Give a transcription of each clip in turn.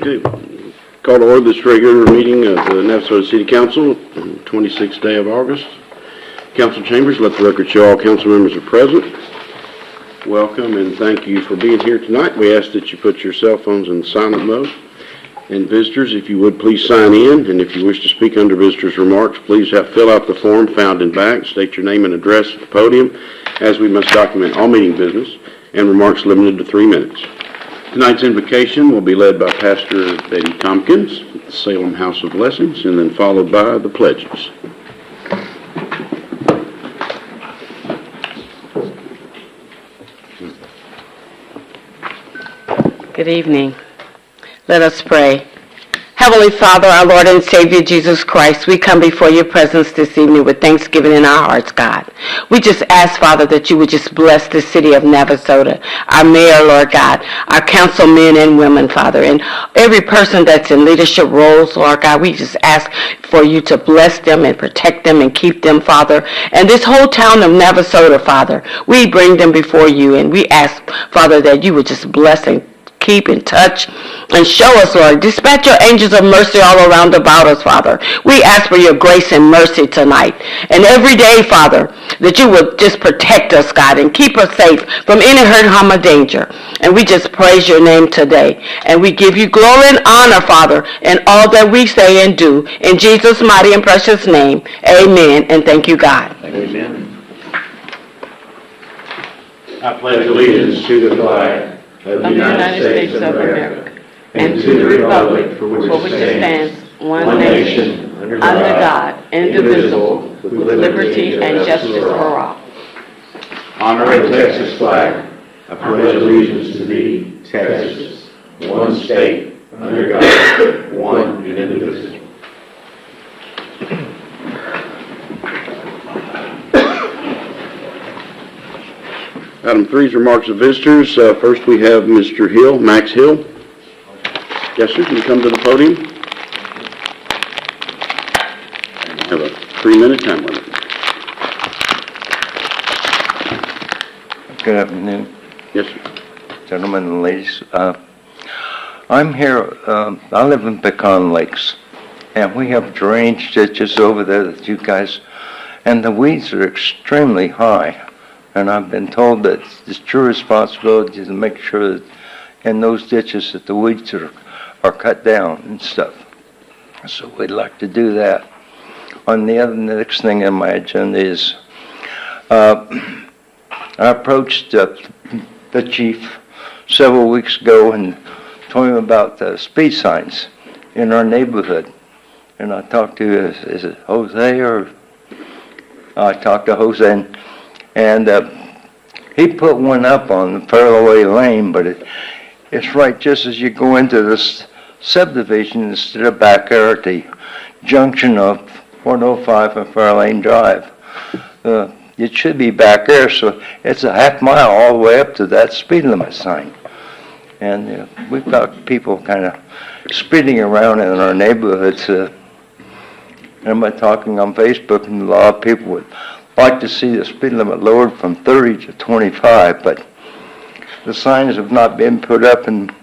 Okay. Call to order this regular meeting of the Navasota City Council on the 26th day of August. Council chambers, let the record show all council members are present. Welcome and thank you for being here tonight. We ask that you put your cell phones in silent mode. And visitors, if you would, please sign in. And if you wish to speak under visitors' remarks, please fill out the form found in back. State your name and address at the podium, as we must document all meeting business and remarks limited to 3 minutes. Tonight's invocation will be led by Pastor Betty Tompkins at the Salem House of Blessings, and then followed by the pledges. Good evening. Let us pray. Heavenly Father, our Lord and Savior Jesus Christ, we come before your presence this evening with thanksgiving in our hearts, God. We just ask, Father, that you would just bless the city of Navasota, our mayor, Lord God, our councilmen and women, Father, and every person that's in leadership roles, Lord God. We just ask for you to bless them and protect them and keep them, Father. And this whole town of Navasota, Father, we bring them before you, and we ask, Father, that you would just bless and keep in touch and show us, Lord. Dispatch your angels of mercy all around about us, Father. We ask for your grace and mercy tonight and every day, Father, that you would just protect us, God, and keep us safe from any hurt, harm, or danger. And we just praise your name today. And we give you glory and honor, Father, in all that we say and do. In Jesus' mighty and precious name, amen. And thank you, God. Amen. I pledge allegiance to the flag of the United States of America, and to the republic for which it stands, one nation, under God, indivisible, with liberty and justice for all. Honor the Texas flag. I pledge allegiance to thee, Texas, one state, under God, one and indivisible. Item 3 is remarks of visitors. First we have Mr. Hill, Max Hill. Yes, sir, can you come to the podium? Have a 3-minute time limit. Good afternoon, Yes, sir. gentlemen and ladies. I'm here, I live in Pecan Lakes, and we have drainage ditches over there that you guys, and the weeds are extremely high. And I've been told that it's your responsibility to make sure that in those ditches that the weeds are cut down and stuff. So we'd like to do that. On the next thing on my agenda is, I approached the chief several weeks ago and told him about the speed signs in our neighborhood. And I talked to, is it Jose, or I talked to Jose, and he put one up on Fairway Lane, but it's right just as you go into this subdivision instead of back there at the junction of 105 and Fairlane Drive. It should be back there, so it's a half mile all the way up to that speed limit sign. And we've got people kind of speeding around in our neighborhoods. I'm talking on Facebook, and a lot of people would like to see the speed limit lowered from 30 to 25, but the signs have not been put up. And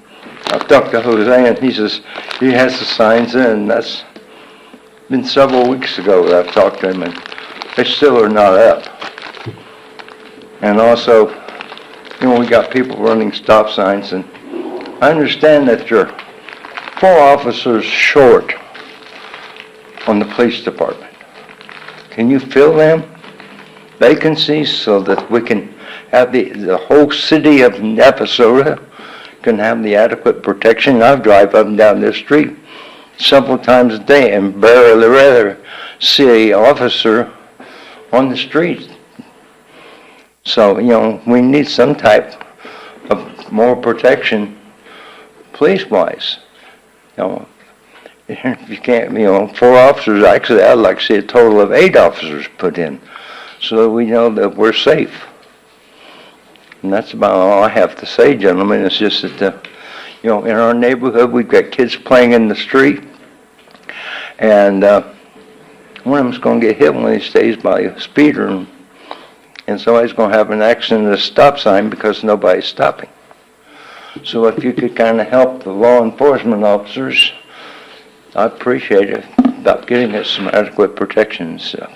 I've talked to Jose, and he says he has the signs in, and that's been several weeks ago that I've talked to him, and they still are not up. And also, we got people running stop signs, and I understand that you're 4 officers short on the police department. Can you fill them vacancies so that we can have the whole city of Navasota can have the adequate protection? I drive up and down this street several times a day and barely rather see an officer on the street. So, we need some type of more protection police-wise. If you can't, 4 officers, actually I'd like to see a total of 8 officers put in, so that we know that we're safe. And that's about all I have to say, gentlemen. It's just that, in our neighborhood, we've got kids playing in the street, and one of them's going to get hit one of these days by a speeder, and somebody's going to have an accident at a stop sign because nobody's stopping. So if you could kind of help the law enforcement officers, I appreciate it, about getting us some adequate protection and stuff.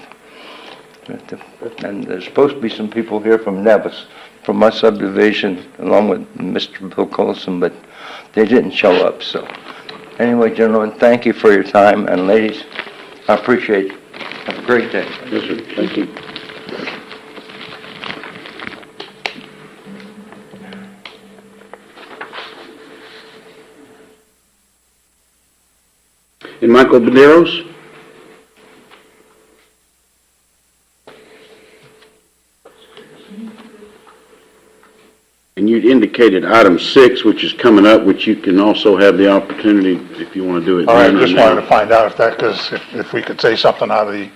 And there's supposed to be some people here from Nevis, from my subdivision, along with Mr. Bill Colson, but they didn't show up, so. Anyway, gentlemen, thank you for your time, and ladies, I appreciate it. Have a great day. Yes, sir. Thank you. And Michael Baderos? And you'd indicated item 6, which is coming up, which you can also have the opportunity if you want to do it. All right, then or just now. wanted to find out if that, because if we could say something out of the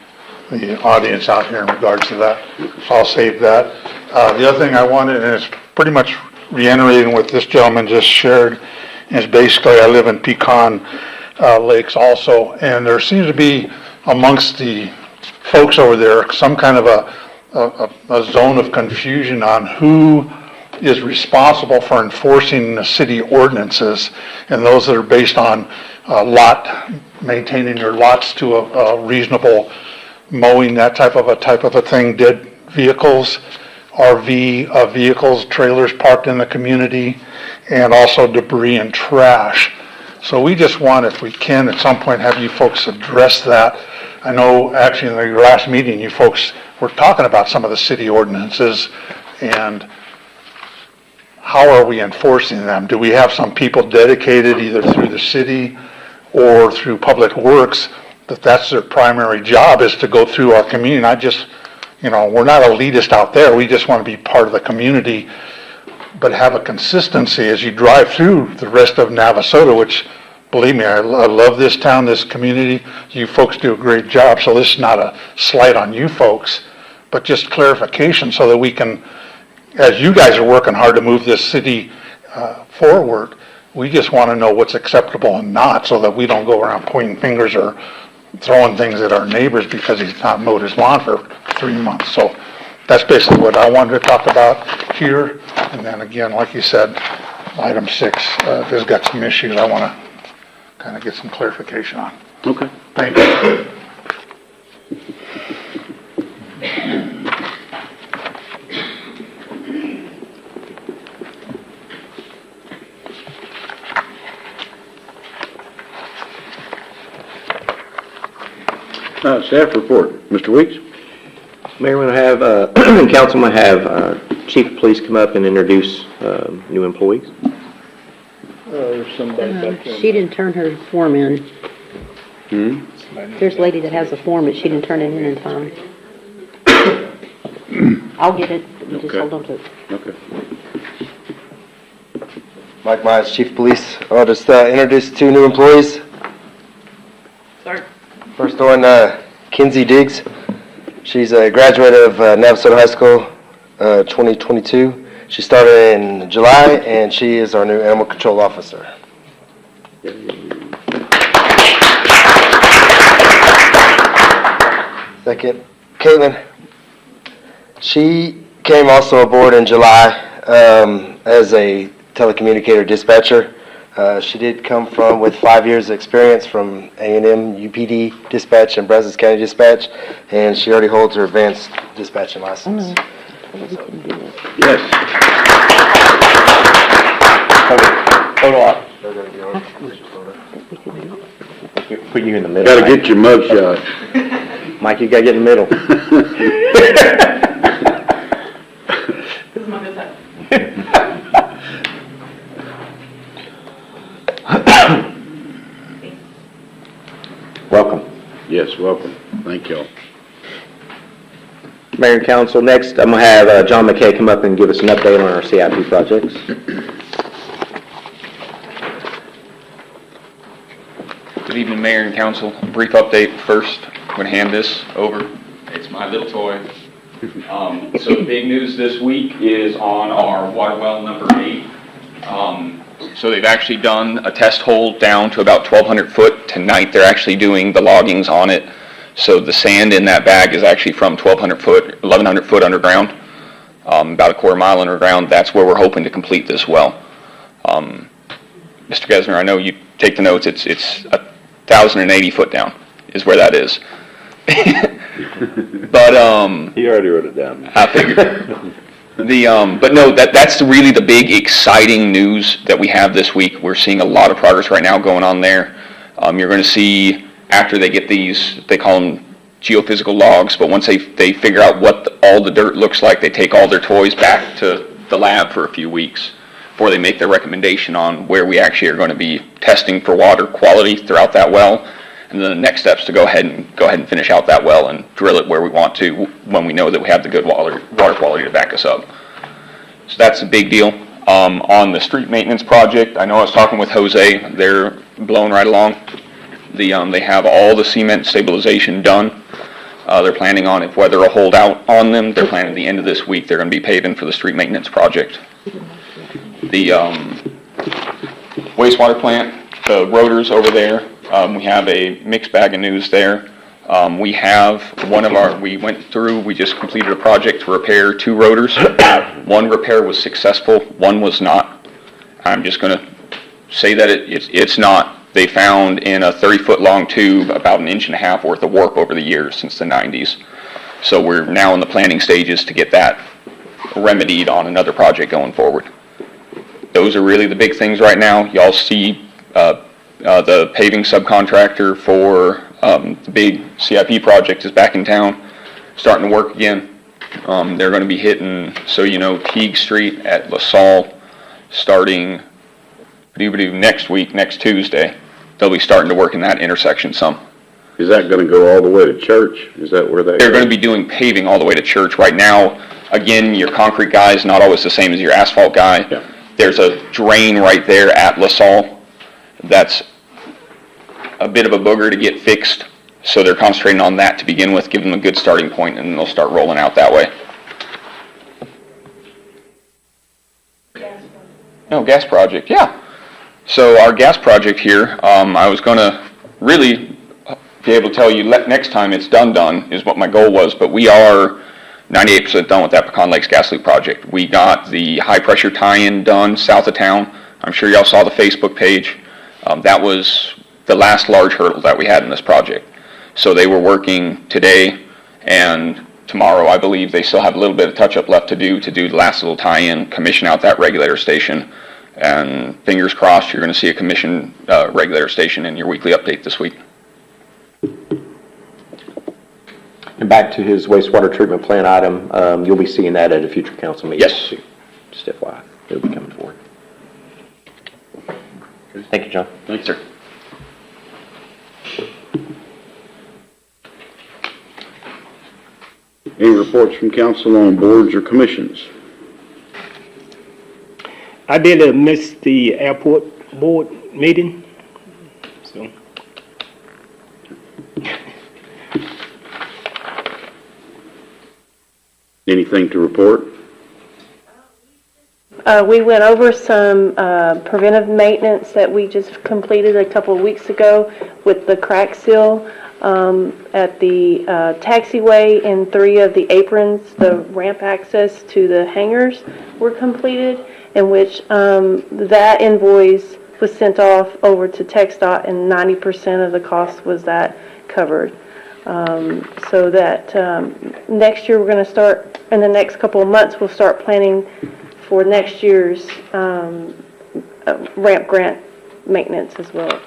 audience out here in regards to that, I'll save that. The other thing I wanted, and it's pretty much reiterating what this gentleman just shared, is basically I live in Pecan Lakes also, and there seems to be amongst the folks over there some kind of a zone of confusion on who is responsible for enforcing the city ordinances, and those that are based on maintaining your lots to a reasonable mowing, that type of a thing, dead vehicles, RV vehicles, trailers parked in the community, and also debris and trash. So we just want, if we can, at some point have you folks address that. I know actually in the last meeting, you folks were talking about some of the city ordinances, and how are we enforcing them? Do we have some people dedicated either through the city or through Public Works that's their primary job, is to go through our community? Not just, we're not elitist out there. We just want to be part of the community, but have a consistency as you drive through the rest of Navasota, which, believe me, I love this town, this community. You folks do a great job, so this is not a slight on you folks, but just clarification so that we can, as you guys are working hard to move this city forward, we just want to know what's acceptable and not, so that we don't go around pointing fingers or throwing things at our neighbors because he's not mowed his lawn for 3 months. So that's basically what I wanted to talk about here. And then again, like you said, item 6, there's got some issues I want to kind of get some clarification on. Okay. Thank you. Staff report, Mr. Weeks? Mayor, we're going to have, council will have Chief of Police come up and introduce new employees. She didn't turn her form in. There's a lady that has a form, but she didn't turn it in time. I'll get it, you just Okay. hold on to it. Okay. Mike Myers, Chief of Police. I'll just introduce 2 new employees. Sorry. First one, Kinsey Diggs. She's a graduate of Navasota High School, 2022. She started in July, and she is our new animal control officer. Second, Caitlin. She came also aboard in July as a telecommunicator dispatcher. She did come with 5 years experience from A&M UPD dispatch and Brazos County dispatch, and she already holds her advanced dispatching license. Yes. Photo op. Put you in the middle. Gotta Mike. get your mug shot. Mike, you gotta get in the middle. Welcome. Yes, welcome. Thank y'all. Mayor and council, next I'm going to have John McKay come up and give us an update on our CIP projects. Good evening, Mayor and Council. Brief update first. I'm going to hand this over. It's my little toy. So the big news this week is on our water well number 8. So they've actually done a test hole down to about 1,200 foot. Tonight they're actually doing the loggings on it. So the sand in that bag is actually from 1,100 foot underground, about a quarter mile underground. That's where we're hoping to complete this well. Mr. Gesner, I know you take the notes, it's 1,080 foot down is where that is. But, He already wrote it down. I figured. But no, that's really the big exciting news that we have this week. We're seeing a lot of progress right now going on there. You're going to see after they get these, they call them geophysical logs, but once they figure out what all the dirt looks like, they take all their toys back to the lab for a few weeks before they make their recommendation on where we actually are going to be testing for water quality throughout that well. And then the next step's to go ahead and finish out that well and drill it where we want to when we know that we have the good water quality to back us up. So that's a big deal. On the street maintenance project, I know I was talking with Jose. They're blowing right along. They have all the cement stabilization done. They're planning on, if weather will hold out on them, they're planning at the end of this week, they're going to be paving for the street maintenance project. The wastewater plant, the rotors over there, we have a mixed bag of news there. We have we just completed a project to repair 2 rotors. One repair was successful, one was not. I'm just going to say that it's not. They found in a 30-foot long tube about 1.5 inches worth of warp over the years since the 90s. So we're now in the planning stages to get that remedied on another project going forward. Those are really the big things right now. Y'all see the paving subcontractor for the big CIP project is back in town, starting to work again. They're going to be hitting, Teague Street at LaSalle starting next week, next Tuesday. They'll be starting to work in that intersection some. Is that gonna go all the way to Church? Is that where They're going to be doing paving all the way to Church. Right now, again, your concrete guy is not always the same as your asphalt guy. Yeah. There's a drain right there at LaSalle that's a bit of a booger to get fixed. So they're concentrating on that to begin with, give them a good starting point, and then they'll start rolling out that way. No, gas project, yeah. So our gas project here, I was going to really be able to tell you next time it's done is what my goal was, but we are 98% done with that Pecan Lakes Gas Loop project. We got the high pressure tie-in done south of town. I'm sure y'all saw the Facebook page. That was the last large hurdle that we had in this project. So they were working today and tomorrow. I believe they still have a little bit of touch-up left to do the last little tie-in, commission out that regulator station. And fingers crossed, you're going to see a commission regulator station in your weekly update this week. And back to his wastewater treatment plant item, you'll be seeing that at a future council meeting. Yes. Just FYI, it'll be coming forward. Thank you, John. Thanks, sir. Any reports from council on boards or commissions? I did miss the airport board meeting, so. Anything to report? We went over some preventive maintenance that we just completed a couple of weeks ago with the crack seal at the taxiway, and 3 of the aprons, the ramp access to the hangars were completed, in which that invoice was sent off over to TxDOT, and 90% of the cost was that covered. So that next year we're going to start, in the next couple of months, we'll start planning for next year's ramp grant maintenance as well.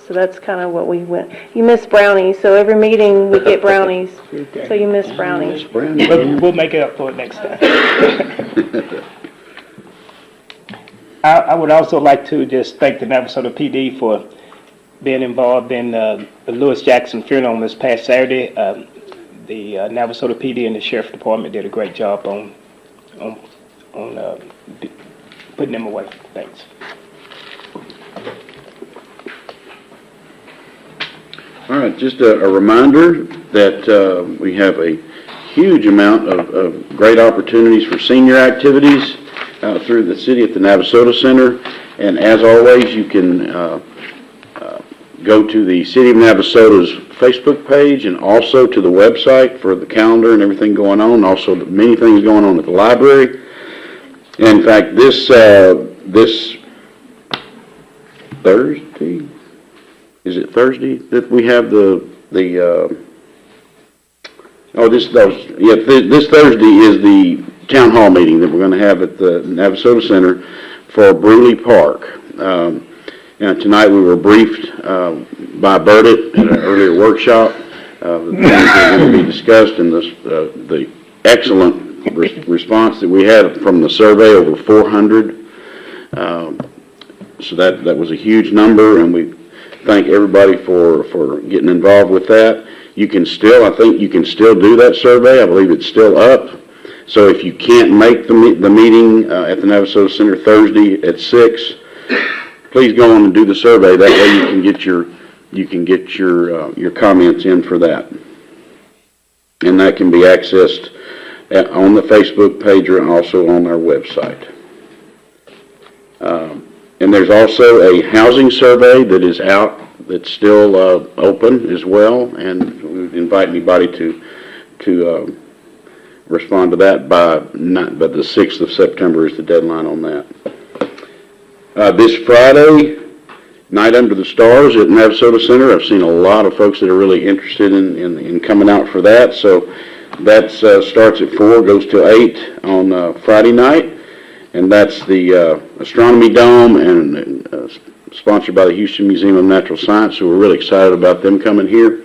So that's kind of what we went. You miss brownies, so every meeting we get brownies. Okay. So you miss brownies. We'll make it up for it next time. I would also like to just thank the Navasota PD for being involved in the Lewis Jackson funeral this past Saturday. The Navasota PD and the Sheriff Department did a great job on putting them away. Thanks. All right, just a reminder that we have a huge amount of great opportunities for senior activities through the city at the Navasota Center. And as always, you can go to the City of Navasota's Facebook page and also to the website for the calendar and everything going on. Also, many things going on at the library. In fact, this Thursday? Is it Thursday that we have this Thursday is the town hall meeting that we're gonna have at the Navasota Center for Brewley Park. Now, tonight we were briefed, by Burdett at an earlier workshop, the things that are gonna be discussed and the excellent response that we had from the survey, over 400. So that was a huge number, and we thank everybody for getting involved with that. I think you can still do that survey. I believe it's still up. So if you can't make the meeting at the Navasota Center Thursday at 6, please go on and do the survey. That way you can get your comments in for that. And that can be accessed on the Facebook page or also on our website. And there's also a housing survey that is out, that's still open as well, and we would invite anybody to respond to that by the 6th of September is the deadline on that. This Friday, Night Under the Stars at Navasota Center. I've seen a lot of folks that are really interested in coming out for that. So that starts at 4, goes till 8 on Friday night. And that's the Astronomy Dome, and sponsored by the Houston Museum of Natural Science. So we're really excited about them coming here.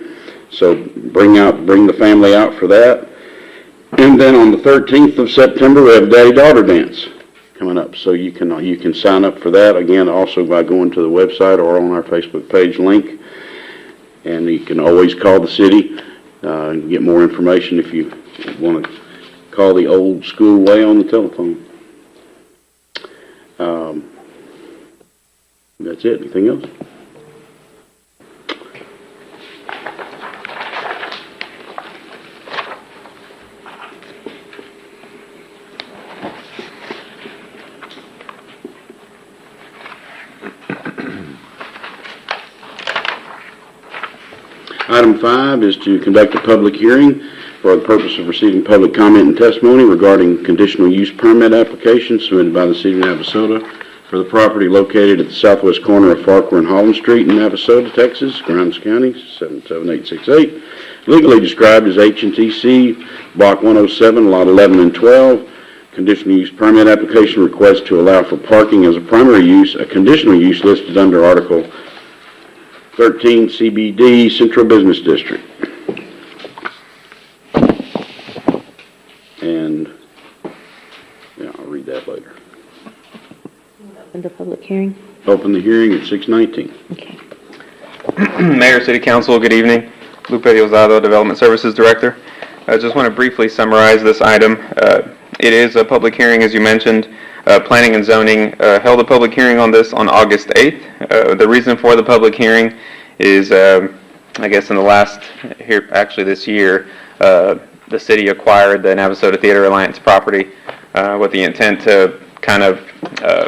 So bring the family out for that. And then on the 13th of September, we have Daddy-Daughter Dance coming up. So you can sign up for that, again, also by going to the website or on our Facebook page link. And you can always call the city and get more information if you want to call the old school way on the telephone. That's it. Anything else? Item 5 is to conduct a public hearing for the purpose of receiving public comment and testimony regarding conditional use permit application submitted by the City of Navasota for the property located at the southwest corner of Farquhar and Holland Street in Navasota, Texas, Grimes County, 77868, legally described as H&TC Block 107, Lot 11 and 12. Conditional use permit application request to allow for parking as a primary use, a conditional use listed under Article 13 CBD Central Business District. And, yeah, I'll read that later. Open the public hearing. Open the hearing at 6:19. Okay. Mayor, City Council, good evening. Lupe Diosdado, Development Services Director. I just want to briefly summarize this item. It is a public hearing, as you mentioned. Planning and Zoning held a public hearing on this on August 8th. The reason for the public hearing is, I guess in the last, this year, the city acquired the Navasota Theater Alliance property with the intent to kind of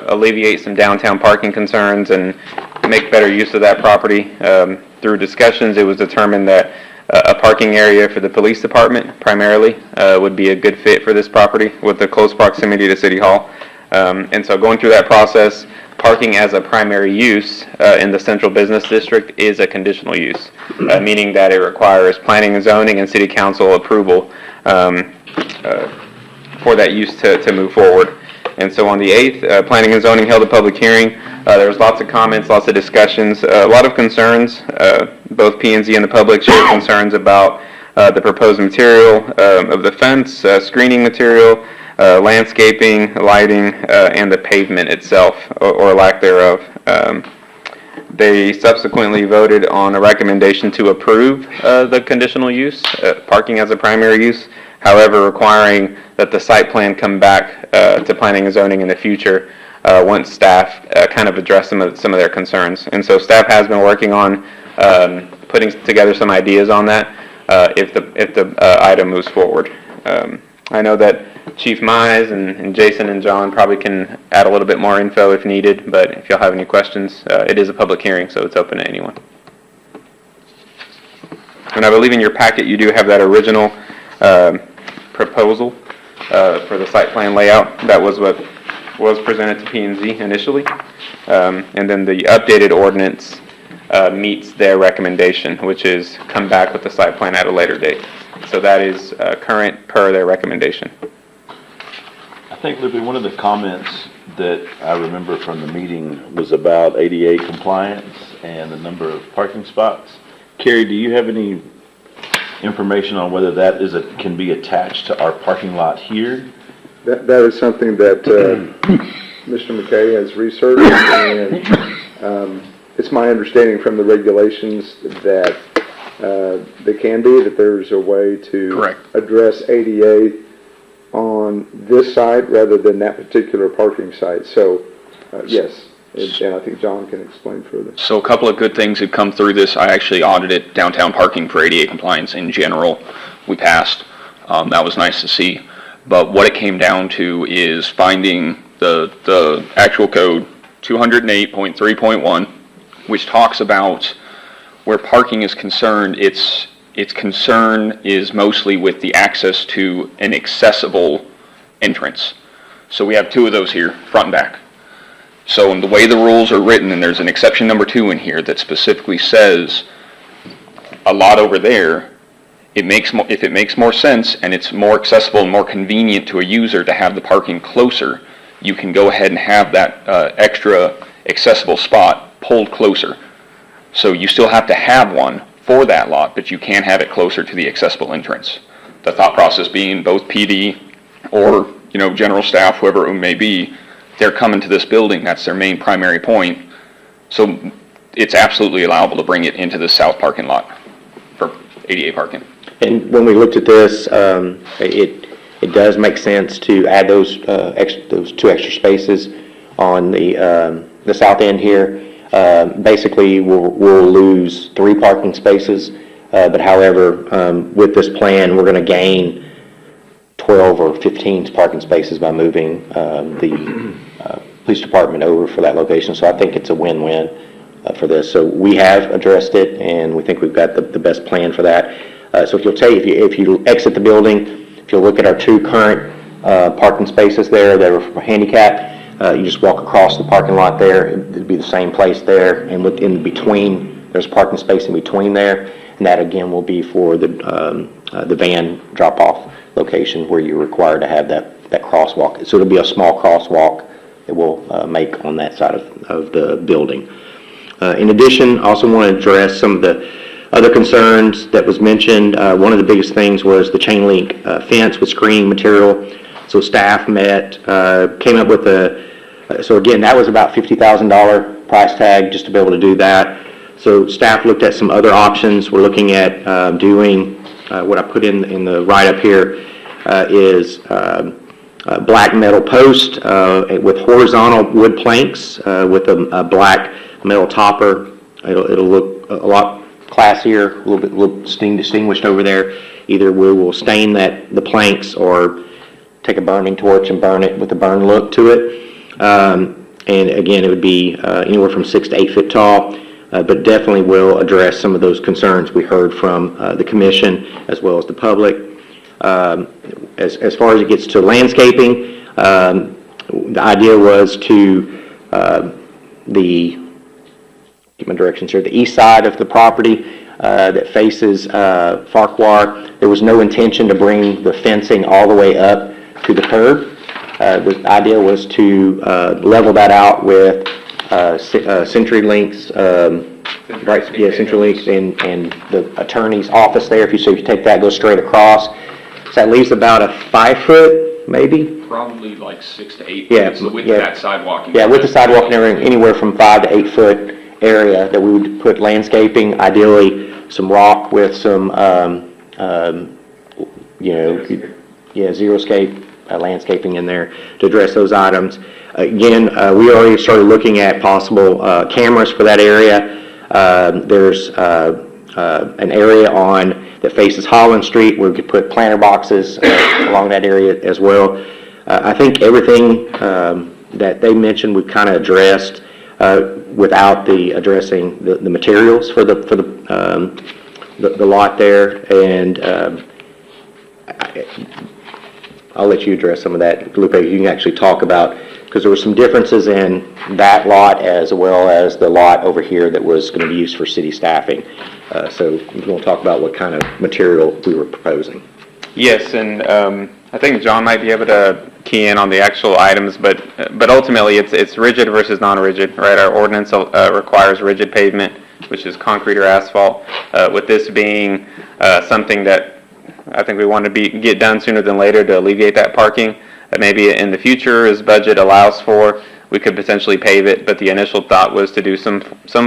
alleviate some downtown parking concerns and make better use of that property. Through discussions, it was determined that a parking area for the police department primarily would be a good fit for this property with the close proximity to City Hall. And so going through that process, parking as a primary use in the central business district is a conditional use, meaning that it requires planning and zoning and city council approval for that use to move forward. And so on the 8th, planning and zoning held a public hearing. There was lots of comments, lots of discussions, a lot of concerns. Both P&Z and the public shared concerns about the proposed material of the fence, screening material, landscaping, lighting, and the pavement itself, or lack thereof. They subsequently voted on a recommendation to approve the conditional use, parking as a primary use, however requiring that the site plan come back to planning and zoning in the future once staff kind of address some of their concerns. And so staff has been working on putting together some ideas on that if the item moves forward. I know that Chief Mize and Jason and John probably can add a little bit more info if needed, but if y'all have any questions, it is a public hearing, so it's open to anyone. And I believe in your packet you do have that original proposal for the site plan layout. That was what was presented to P&Z initially, and then the updated ordinance meets their recommendation, which is come back with the site plan at a later date. So that is current per their recommendation. I think, Lupe, one of the comments that I remember from the meeting was about ADA compliance and the number of parking spots. Carrie, do you have any information on whether that can be attached to our parking lot here? That is something that Mr. McKay has researched, and it's my understanding from the regulations that there can be, that there's a way to Correct. address ADA on this site rather than that particular parking site. So, yes, and I think John can explain further. So a couple of good things have come through this. I actually audited downtown parking for ADA compliance in general. We passed. That was nice to see. But what it came down to is finding the actual code 208.3.1, which talks about where parking is concerned, its concern is mostly with the access to an accessible entrance. So we have two of those here, front and back. So in the way the rules are written, and there's an exception number 2 in here that specifically says a lot over there, if it makes more sense and it's more accessible and more convenient to a user to have the parking closer, you can go ahead and have that extra accessible spot pulled closer. So you still have to have one for that lot, but you can have it closer to the accessible entrance. The thought process being both PD or, general staff, whoever it may be, they're coming to this building, that's their main primary point. So it's absolutely allowable to bring it into the south parking lot for ADA parking. And when we looked at this, it does make sense to add those 2 extra spaces on the south end here. Basically, we'll lose 3 parking spaces, but however, with this plan, we're going to gain 12 or 15 parking spaces by moving the police department over for that location. So I think it's a win-win for this. So we have addressed it, and we think we've got the best plan for that. So if you exit the building, if you look at our 2 current parking spaces there that are for handicap, you just walk across the parking lot there. It'd be the same place there, and in between, there's parking space in between there, and that again will be for the van drop-off location where you're required to have that crosswalk. So it'll be a small crosswalk that we'll make on that side of the building. In addition, I also want to address some of the other concerns that was mentioned. One of the biggest things was the chain link fence with screening material. So staff met, came up with so again, that was about $50,000 price tag just to be able to do that. So staff looked at some other options. We're looking at doing, what I put in the write-up here is black metal post with horizontal wood planks with a black metal topper. It'll look a lot classier, a little distinguished over there. Either we will stain the planks or take a burning torch and burn it with a burn look to it. And again, it would be anywhere from 6 to 8 feet tall, but definitely will address some of those concerns we heard from the commission as well as the public. As far as it gets to landscaping, the idea was to keep my directions here, the east side of the property that faces Farquhar. There was no intention to bring the fencing all the way up to the curb. The idea was to level that out with CenturyLink's, CenturyLink's and the attorney's office there. If you take that, go straight across. So that leaves about a 5 foot, maybe. Probably like 6 to 8 Yeah, feet, so with yeah. that sidewalk. Yeah, with the sidewalk and everything, anywhere from 5 to 8 foot area that we would put landscaping, ideally some rock with some, xeriscape landscaping in there to address those items. Again, we already started looking at possible cameras for that area. There's an area that faces Holland Street where we could put planter boxes along that area as well. I think everything that they mentioned we've kind of addressed without addressing the materials for the lot there, and I'll let you address some of that, Lupe. You can actually talk about because there were some differences in that lot as well as the lot over here that was going to be used for city staffing. So we want to talk about what kind of material we were proposing. Yes, and I think John might be able to key in on the actual items, but ultimately it's rigid versus non-rigid, right? Our ordinance requires rigid pavement, which is concrete or asphalt. With this being something that I think we want to get done sooner than later to alleviate that parking. Maybe in the future, as budget allows for, we could potentially pave it, but the initial thought was to do some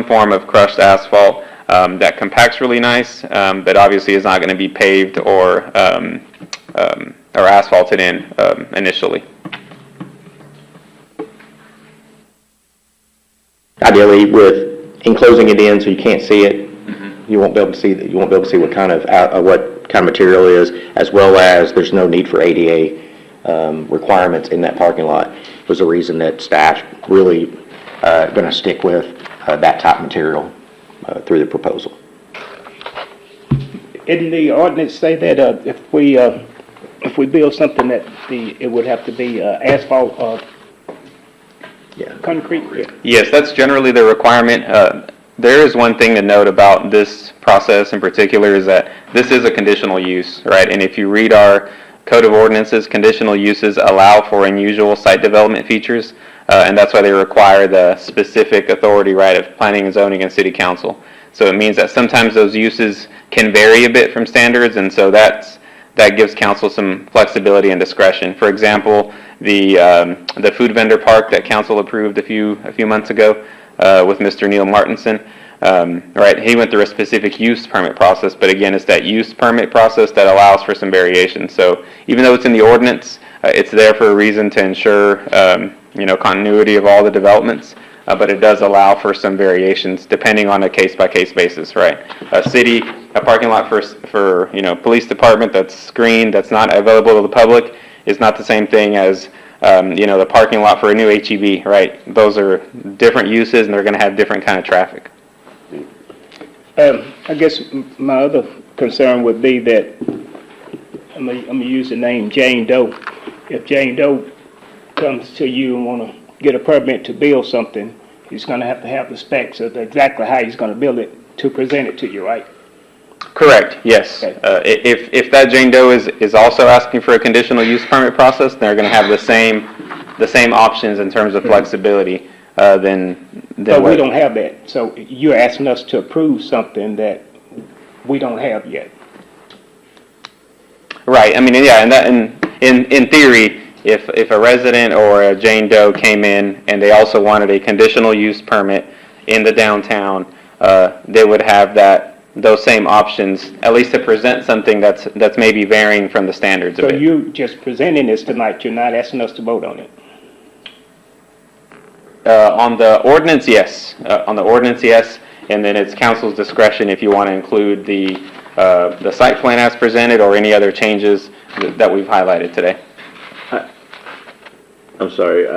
form of crushed asphalt that compacts really nice, but obviously is not going to be paved or asphalted in initially. Ideally, with enclosing it in so you can't see it, you won't be able to see that. You won't be able to see what kind of material it is, as well as there's no need for ADA requirements in that parking lot. Was the reason that staff really going to stick with that type material through the proposal. Didn't the ordinance say that if we build something that it would have to be asphalt or concrete? Yeah. Yes, that's generally the requirement. There is one thing to note about this process in particular is that this is a conditional use, right? And if you read our Code of Ordinances, conditional uses allow for unusual site development features, and that's why they require the specific authority, right, of planning and zoning and city council. So it means that sometimes those uses can vary a bit from standards, and so that gives council some flexibility and discretion. For example, the food vendor park that council approved a few months ago with Mr. Neil Martinson, right? He went through a specific use permit process, but again, it's that use permit process that allows for some variation. So even though it's in the ordinance, it's there for a reason to ensure continuity of all the developments. But it does allow for some variations depending on a case-by-case basis, right? A parking lot for police department that's screened, that's not available to the public, is not the same thing as the parking lot for a new HEB, right? Those are different uses, and they're going to have different kind of traffic. I guess my other concern would be that I'm gonna use the name Jane Doe. If Jane Doe comes to you and want to get a permit to build something, he's going to have the specs of exactly how he's going to build it to present it to you, right? Correct, yes. Okay. If that Jane Doe is also asking for a conditional use permit process, they're going to have the same options in terms of flexibility than But we don't have that. So you're asking us to approve something that we don't have yet. Right. I mean, yeah, and in theory, if a resident or a Jane Doe came in and they also wanted a conditional use permit in the downtown, they would have those same options, at least to present something that's maybe varying from the standards So of it. you just presenting this tonight, you're not asking us to vote on it? On the ordinance, yes. And then it's council's discretion if you want to include the site plan as presented or any other changes that we've highlighted today. I'm sorry,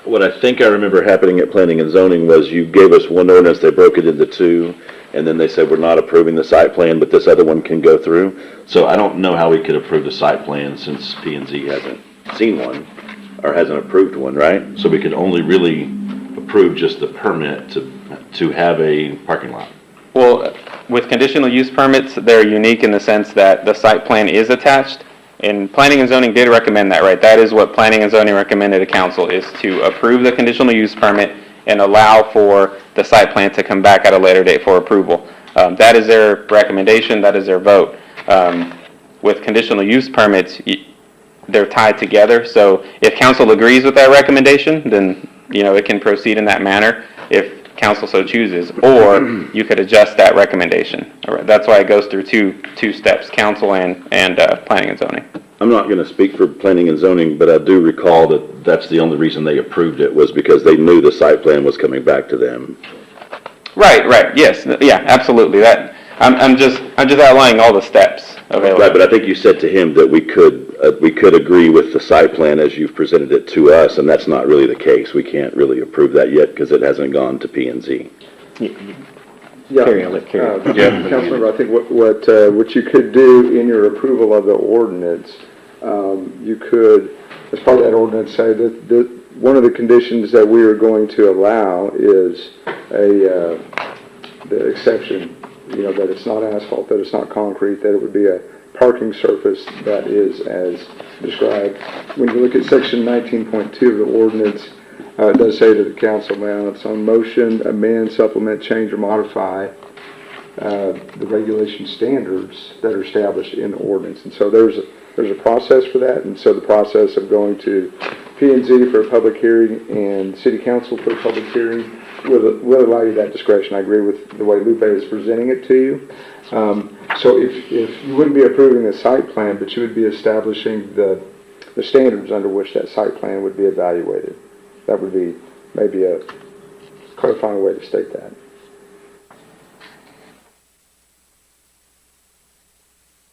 what I think I remember happening at planning and zoning was you gave us one ordinance, they broke it into two, and then they said, we're not approving the site plan, but this other one can go through. So I don't know how we could approve the site plan since P&Z hasn't seen one, or hasn't approved one, right? So we could only really approve just the permit to have a parking lot. Well, with conditional use permits, they're unique in the sense that the site plan is attached. And planning and zoning did recommend that, right? That is what planning and zoning recommended to council, is to approve the conditional use permit and allow for the site plan to come back at a later date for approval. That is their recommendation, that is their vote. With conditional use permits, they're tied together. So if council agrees with that recommendation, then it can proceed in that manner if council so chooses, or you could adjust that recommendation. All right, that's why it goes through two steps, council and planning and zoning. I'm not going to speak for planning and zoning, but I do recall that that's the only reason they approved it was because they knew the site plan was coming back to them. Right, yes, yeah, absolutely. That I'm just outlining all the steps available. Right, but I think you said to him that we could agree with the site plan as you've presented it to us, and that's not really the case. We can't really approve that yet because it hasn't gone to P&Z. Yeah, Councilmember, I think what you could do in your approval of the ordinance, you could, as part of that ordinance, say that one of the conditions that we are going to allow is the exception, that it's not asphalt, that it's not concrete, that it would be a parking surface that is as described. When you look at section 19.2 of the ordinance, it does say to the council may on its own motion amend, supplement, change, or modify the regulation standards that are established in the ordinance. And so there's a process for that, and so the process of going to P&Z for a public hearing and City Council for a public hearing will allow you that discretion. I agree with the way Lupe is presenting it to you. So if you wouldn't be approving the site plan, but you would be establishing the standards under which that site plan would be evaluated. That would be maybe a clarifying way to state that.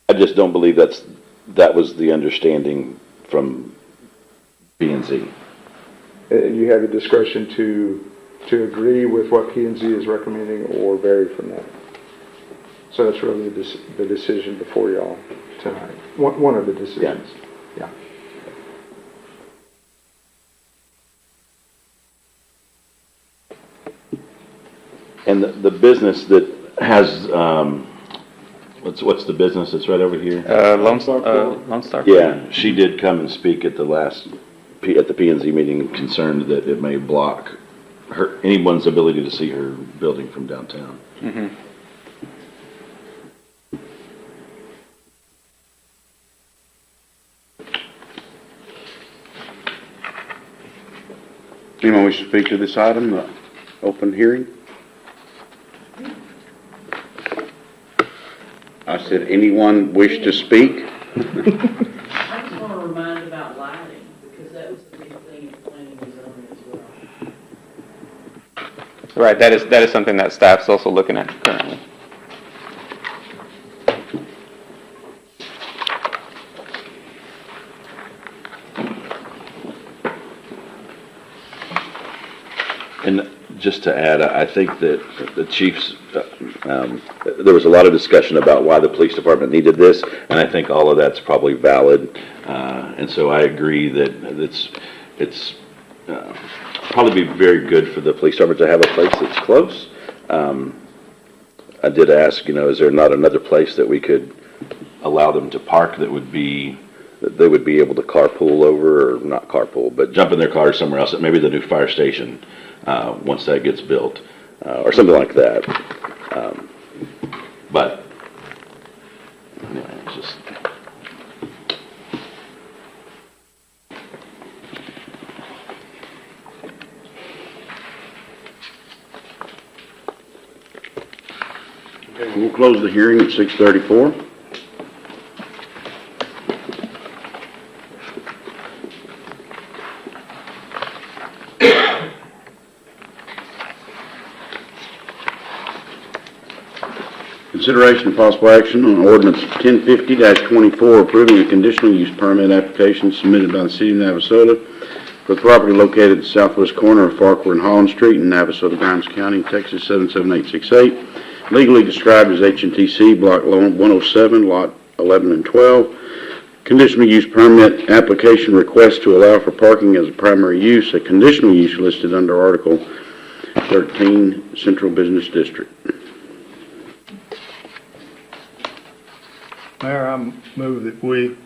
I just don't believe that was the understanding from P&Z. You have the discretion to agree with what P&Z is recommending or vary from that. So that's really the decision before y'all tonight. One of the decisions. Yeah. And the business that has, what's the business that's right over here? Lone Star. Yeah, she did come and speak at the P&Z meeting, concerned that it may block anyone's ability to see her building from downtown. Mm-hmm. Anyone wish to speak to this item, the open hearing? I said, anyone wish to speak? I just want to remind about lighting, because that was the big thing in planning and zoning as well. Right, that is something that staff's also looking at currently. And just to add, I think that the chief's, there was a lot of discussion about why the police department needed this, and I think all of that's probably valid. And so I agree that it's probably be very good for the police department to have a place that's close. I did ask, is there not another place that we could allow them to park that they would be able to carpool over, or not carpool, but jump in their car somewhere else, at maybe the new fire station, once that gets built, or something like that. But, anyway, it's just... We'll close the hearing at 6:34. Consideration and possible action on ordinance 1050-24, approving a conditional use permit application submitted by the city of Navasota for the property located at the southwest corner of Farquhar and Holland Street in Navasota, Grimes County, Texas 77868, legally described as H&TC Block 107, Lot 11 and 12. Conditional use permit application request to allow for parking as a primary use, a conditional use listed under Article 13, Central Business District. Mayor, I move that we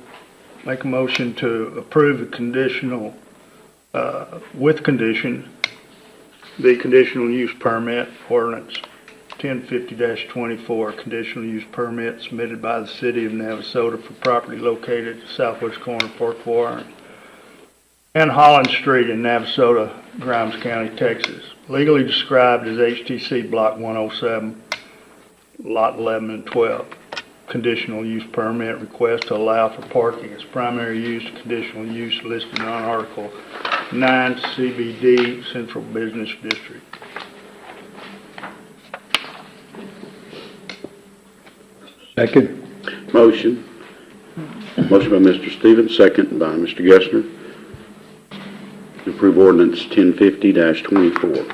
make a motion to approve the conditional, with condition, the conditional use permit ordinance 1050-24, conditional use permit submitted by the city of Navasota for property located at the southwest corner of Farquhar and Holland Street in Navasota, Grimes County, Texas. Legally described as HTC Block 107, Lot 11 and 12. Conditional use permit request to allow for parking as primary use, conditional use listed on Article 9 CBD Central Business District. Second. Motion by Mr. Stevens, second by Mr. Gessner. To approve ordinance 1050-24.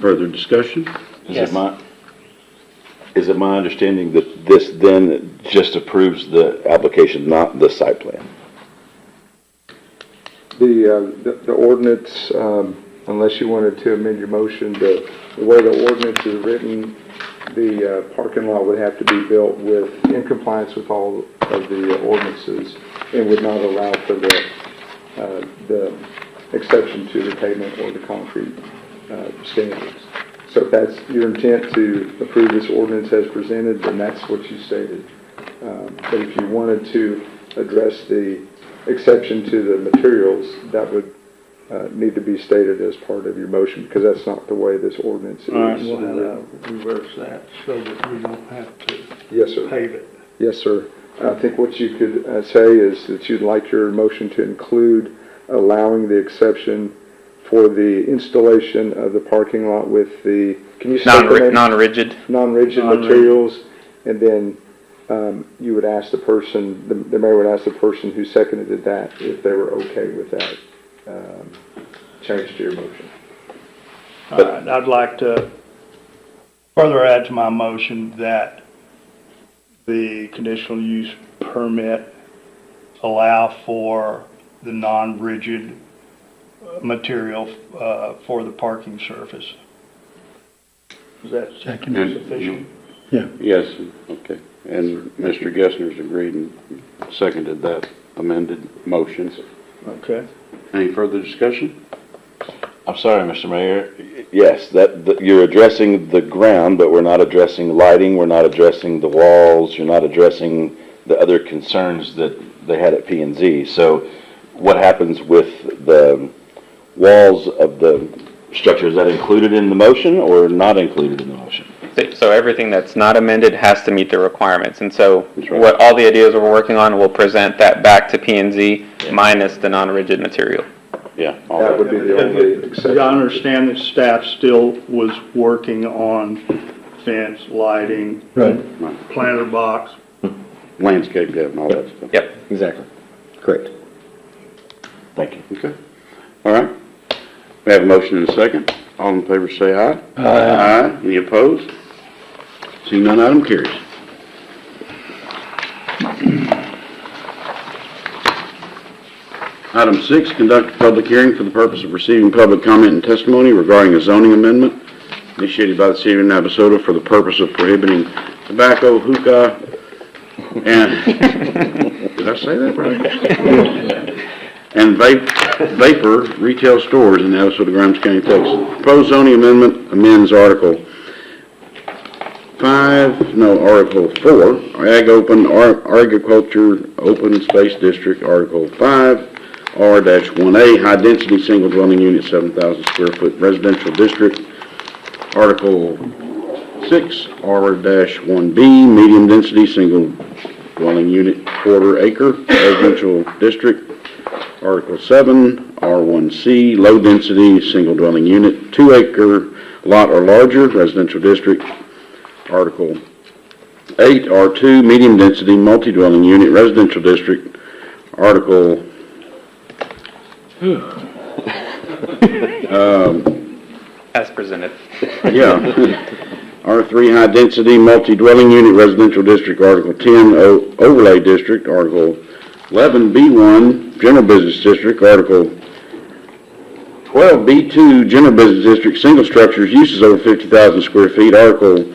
Further discussion? Is it my understanding that this then just approves the application, not the site plan? The the ordinance, unless you wanted to amend your motion, the way the ordinance is written, the parking lot would have to be built in compliance with all of the ordinances and would not allow for the exception to the pavement or the concrete standards. So if that's your intent to approve this ordinance as presented, then that's what you stated. But if you wanted to address the exception to the materials, that would need to be stated as part of your motion, because that's not the way this ordinance is. All right, we'll have to reverse that so that we don't have to Yes, sir. pave it. Yes, sir. I think what you could say is that you'd like your motion to include allowing the exception for the installation of the parking lot with the, can you state the name? Non-rigid. Non-rigid materials, and then you would ask the person, the mayor would ask the person who seconded that if they were okay with that change to your motion. All right, I'd like to further add to my motion that the conditional use permit allow for the non-rigid material for the parking surface. Is that sufficient? Yes, okay. And Mr. Gessner's agreed and seconded that amended motion. Okay. Any further discussion? I'm sorry, Mr. Mayor. Yes, that you're addressing the ground, but we're not addressing lighting, we're not addressing the walls, you're not addressing the other concerns that they had at P&Z. So what happens with the walls of the structure? Is that included in the motion or not included in the motion? So everything that's not amended has to meet the requirements. And so That's right. what all the ideas we're working on, we'll present that back to P&Z minus the non-rigid material. Yeah. That would be the only exception. I understand that staff still was working on fence, lighting, planter box. Landscape, yeah, and all that stuff. Yep. Exactly. Correct. Thank you. Okay. All right. We have a motion and a second. All in favor say aye. Aye. Any opposed? Seeing none, item carries. Item 6, conduct a public hearing for the purpose of receiving public comment and testimony regarding a zoning amendment initiated by the City of Navasota for the purpose of prohibiting tobacco, hookah, and, did I say that right? And vapor retail stores in Navasota, Grimes County, Texas. Proposed zoning amendment amends Article 4, Ag Open, Agriculture Open Space District, Article 5, R-1A, High Density Single Dwelling Unit, 7,000 square foot residential district, Article 6, R-1B, Medium Density Single Dwelling Unit, quarter acre residential district, Article 7, R1C, Low Density Single Dwelling Unit, 2 acre lot or larger residential district, Article 8, R2, Medium Density Multi-Dwelling Unit residential district, Article As presented. Yeah. R3, High Density Multi-Dwelling Unit Residential District, Article 10, Overlay District, Article 11, B1, General Business District, Article 12, B2, General Business District, Single Structures, Uses over 50,000 square feet, Article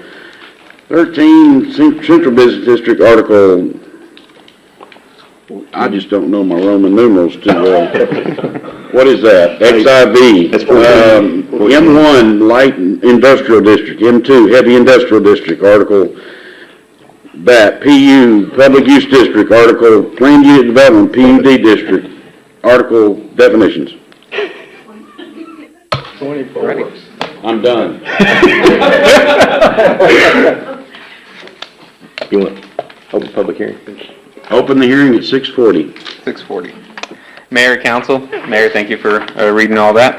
13, Central Business District, Article, I just don't know my Roman numerals too well. What is that? XIV. M1, Light Industrial District. M2, Heavy Industrial District. Article that. PU, Public Use District. Article Planned Unit Development, PUD District. Article definitions. 24. I'm done. You want open public hearing? Open the hearing at 6:40. 6:40. Mayor, Council, Mayor, thank you for reading all that.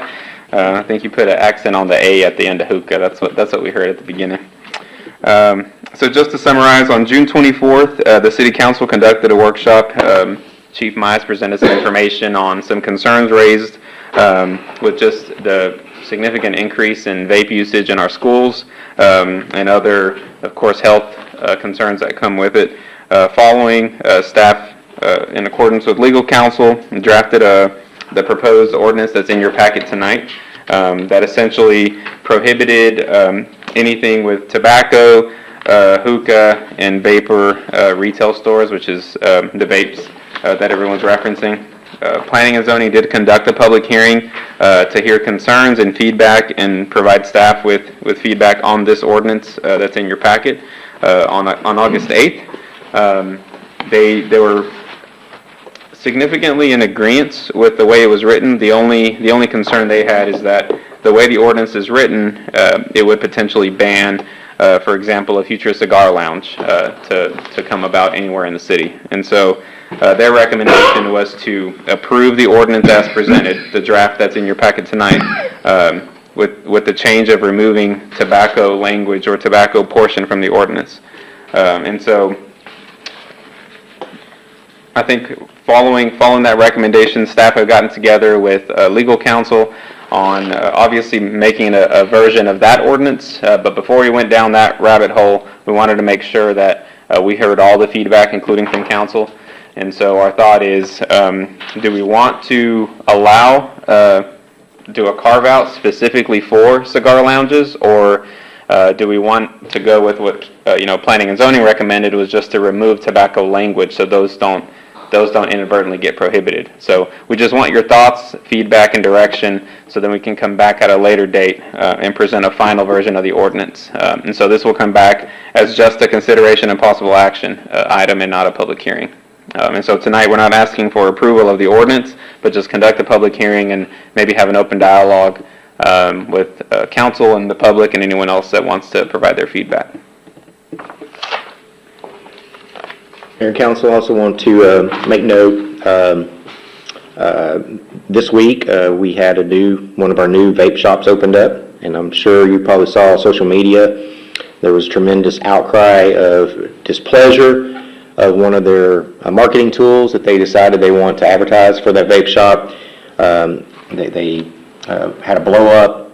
I think you put an accent on the A at the end of hookah. That's what we heard at the beginning. So just to summarize, on June 24th, the City Council conducted a workshop. Chief Mize presented some information on some concerns raised with just the significant increase in vape usage in our schools and other, of course, health concerns that come with it. Following, staff, in accordance with legal counsel, drafted a the proposed ordinance that's in your packet tonight, that essentially prohibited anything with tobacco, hookah, and vapor retail stores, which is the vapes that everyone's referencing. Planning and Zoning did conduct a public hearing to hear concerns and feedback and provide staff with feedback on this ordinance that's in your packet on August 8th. They were significantly in agreement with the way it was written. The only concern they had is that the way the ordinance is written, it would potentially ban, for example, a future cigar lounge to come about anywhere in the city. And so their recommendation was to approve the ordinance as presented, the draft that's in your packet tonight, with the change of removing tobacco language or tobacco portion from the ordinance. And so I think following that recommendation, staff have gotten together with legal counsel on obviously making a version of that ordinance. But before we went down that rabbit hole, we wanted to make sure that we heard all the feedback, including from council. And so our thought is, do we want to allow, do a carve out specifically for cigar lounges, or do we want to go with what Planning and Zoning recommended, was just to remove tobacco language so those don't inadvertently get prohibited? So we just want your thoughts, feedback, and direction, so then we can come back at a later date and present a final version of the ordinance. And so this will come back as just a consideration and possible action item and not a public hearing. And so tonight we're not asking for approval of the ordinance, but just conduct a public hearing and maybe have an open dialogue with council and the public and anyone else that wants to provide their feedback. Mayor and council, also want to make note, this week we had one of our new vape shops opened up, and I'm sure you probably saw on social media there was tremendous outcry of displeasure of one of their marketing tools that they decided they want to advertise for that vape shop. They had a blow up,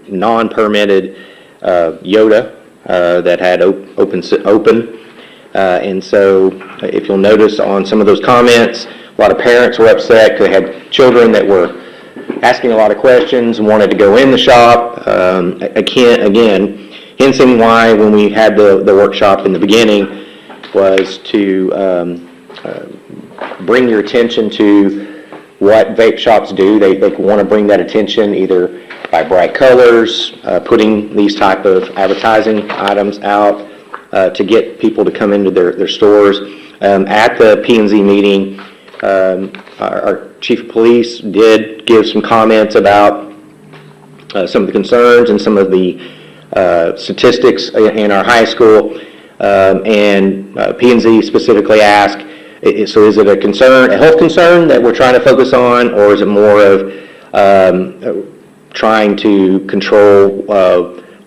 non-permitted Yoda that had open. And so if you'll notice on some of those comments, a lot of parents were upset because they had children that were asking a lot of questions and wanted to go in the shop. Again, hinting why when we had the workshop in the beginning was to bring your attention to what vape shops do. They want to bring that attention either by bright colors, putting these type of advertising items out to get people to come into their stores. At the P&Z meeting, our chief of police did give some comments about some of the concerns and some of the statistics in our high school. And P&Z specifically asked, so is it a concern, a health concern that we're trying to focus on, or is it more of trying to control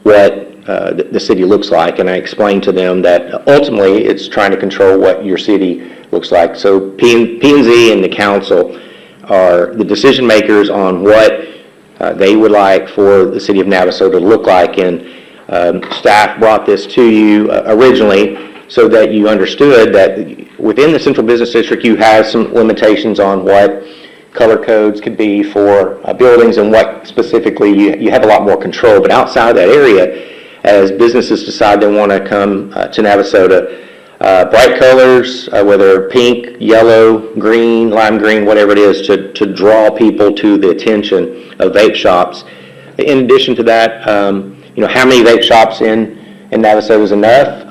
what the city looks like? And I explained to them that ultimately it's trying to control what your city looks like. So P&Z and the council are the decision makers on what they would like for the city of Navasota to look like. And staff brought this to you originally so that you understood that within the Central Business District you have some limitations on what color codes could be for buildings and what specifically you have a lot more control. But outside of that area, as businesses decide they want to come to Navasota, bright colors, whether pink, yellow, green, lime green, whatever it is, to draw people to the attention of vape shops. In addition to that, how many vape shops in Navasota is enough?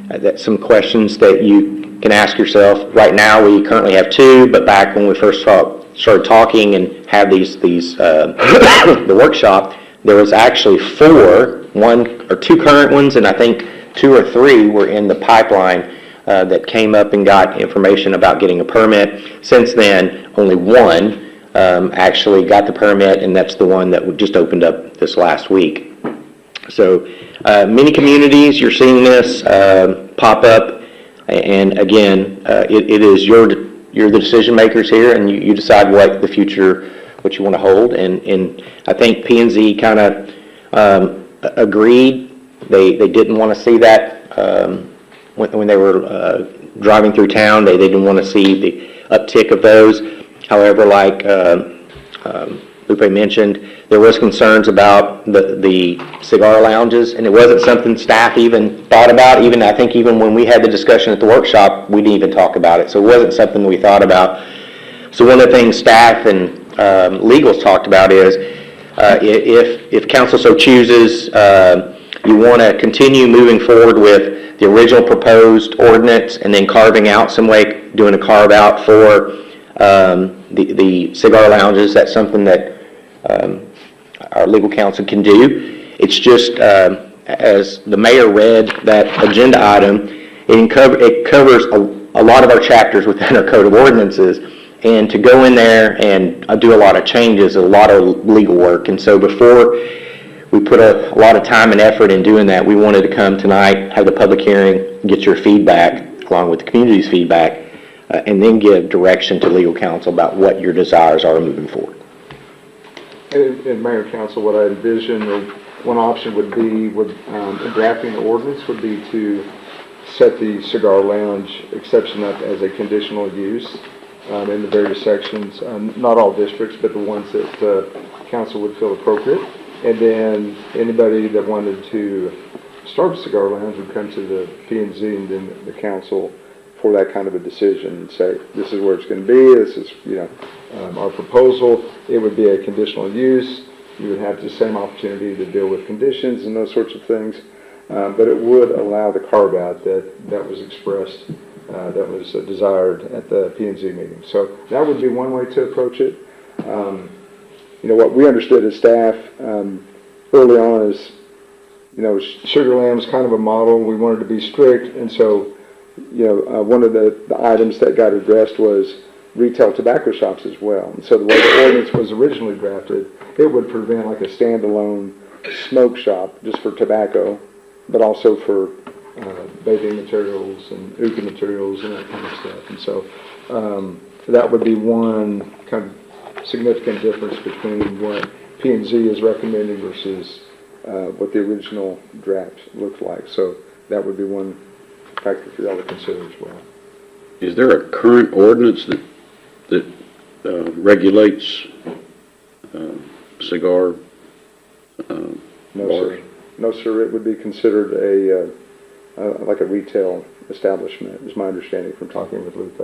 That's some questions that you can ask yourself. Right now, we currently have 2, but back when we first started talking and had the workshop, there was actually 4, 1 or 2 current ones, and I think 2 or 3 were in the pipeline that came up and got information about getting a permit. Since then, only 1 actually got the permit, and that's the one that just opened up this last week. So many communities, you're seeing this pop up, and again, it is you're the decision makers here, and you decide what the future, what you want to hold. And I think P&Z kind of agreed. They didn't want to see that when they were driving through town. They didn't want to see the uptick of those. However, like Lupe mentioned, there was concerns about the cigar lounges, and it wasn't something staff even thought about. Even, I think even when we had the discussion at the workshop, we didn't even talk about it. So it wasn't something we thought about. So one of the things staff and legals talked about is if council so chooses, you want to continue moving forward with the original proposed ordinance and then carving out some way, doing a carve out for the cigar lounges. That's something that our legal counsel can do. It's just, as the mayor read that agenda item, it covers a lot of our chapters within our code of ordinances, and to go in there and do a lot of changes, a lot of legal work. And so before we put a lot of time and effort in doing that, we wanted to come tonight, have the public hearing, get your feedback along with the community's feedback, and then give direction to legal counsel about what your desires are moving forward. And Mayor and Council, what I envision, or one option would be, in drafting the ordinance, would be to set the cigar lounge exception up as a conditional use in the various sections, not all districts, but the ones that council would feel appropriate. And then anybody that wanted to start a cigar lounge would come to the P&Z and then the council for that kind of a decision and say, this is where it's going to be, this is, our proposal. It would be a conditional use. You would have the same opportunity to deal with conditions and those sorts of things, but it would allow the carve-out that was expressed, that was desired at the P&Z meeting. So that would be one way to approach it. What we understood as staff early on is, Sugar Land was kind of a model. We wanted to be strict, and so one of the items that got addressed was retail tobacco shops as well. And so the way the ordinance was originally drafted, it would prevent like a standalone smoke shop just for tobacco, but also for bathing materials and hookah materials and that kind of stuff. And so that would be one kind of significant difference between what P&Z is recommending versus what the original draft looked like. So that would be one factor for y'all to consider as well. Is there a current ordinance that regulates cigar No, bars? sir. No, sir. It would be considered like a retail establishment, is my understanding from talking with Lupe.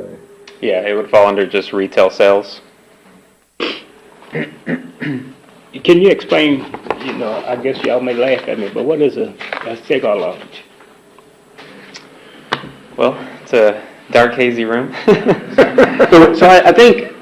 Yeah, it would fall under just retail sales. Can you explain, I guess y'all may laugh at me, but what is a cigar lounge? Well, it's a dark, hazy room. So I think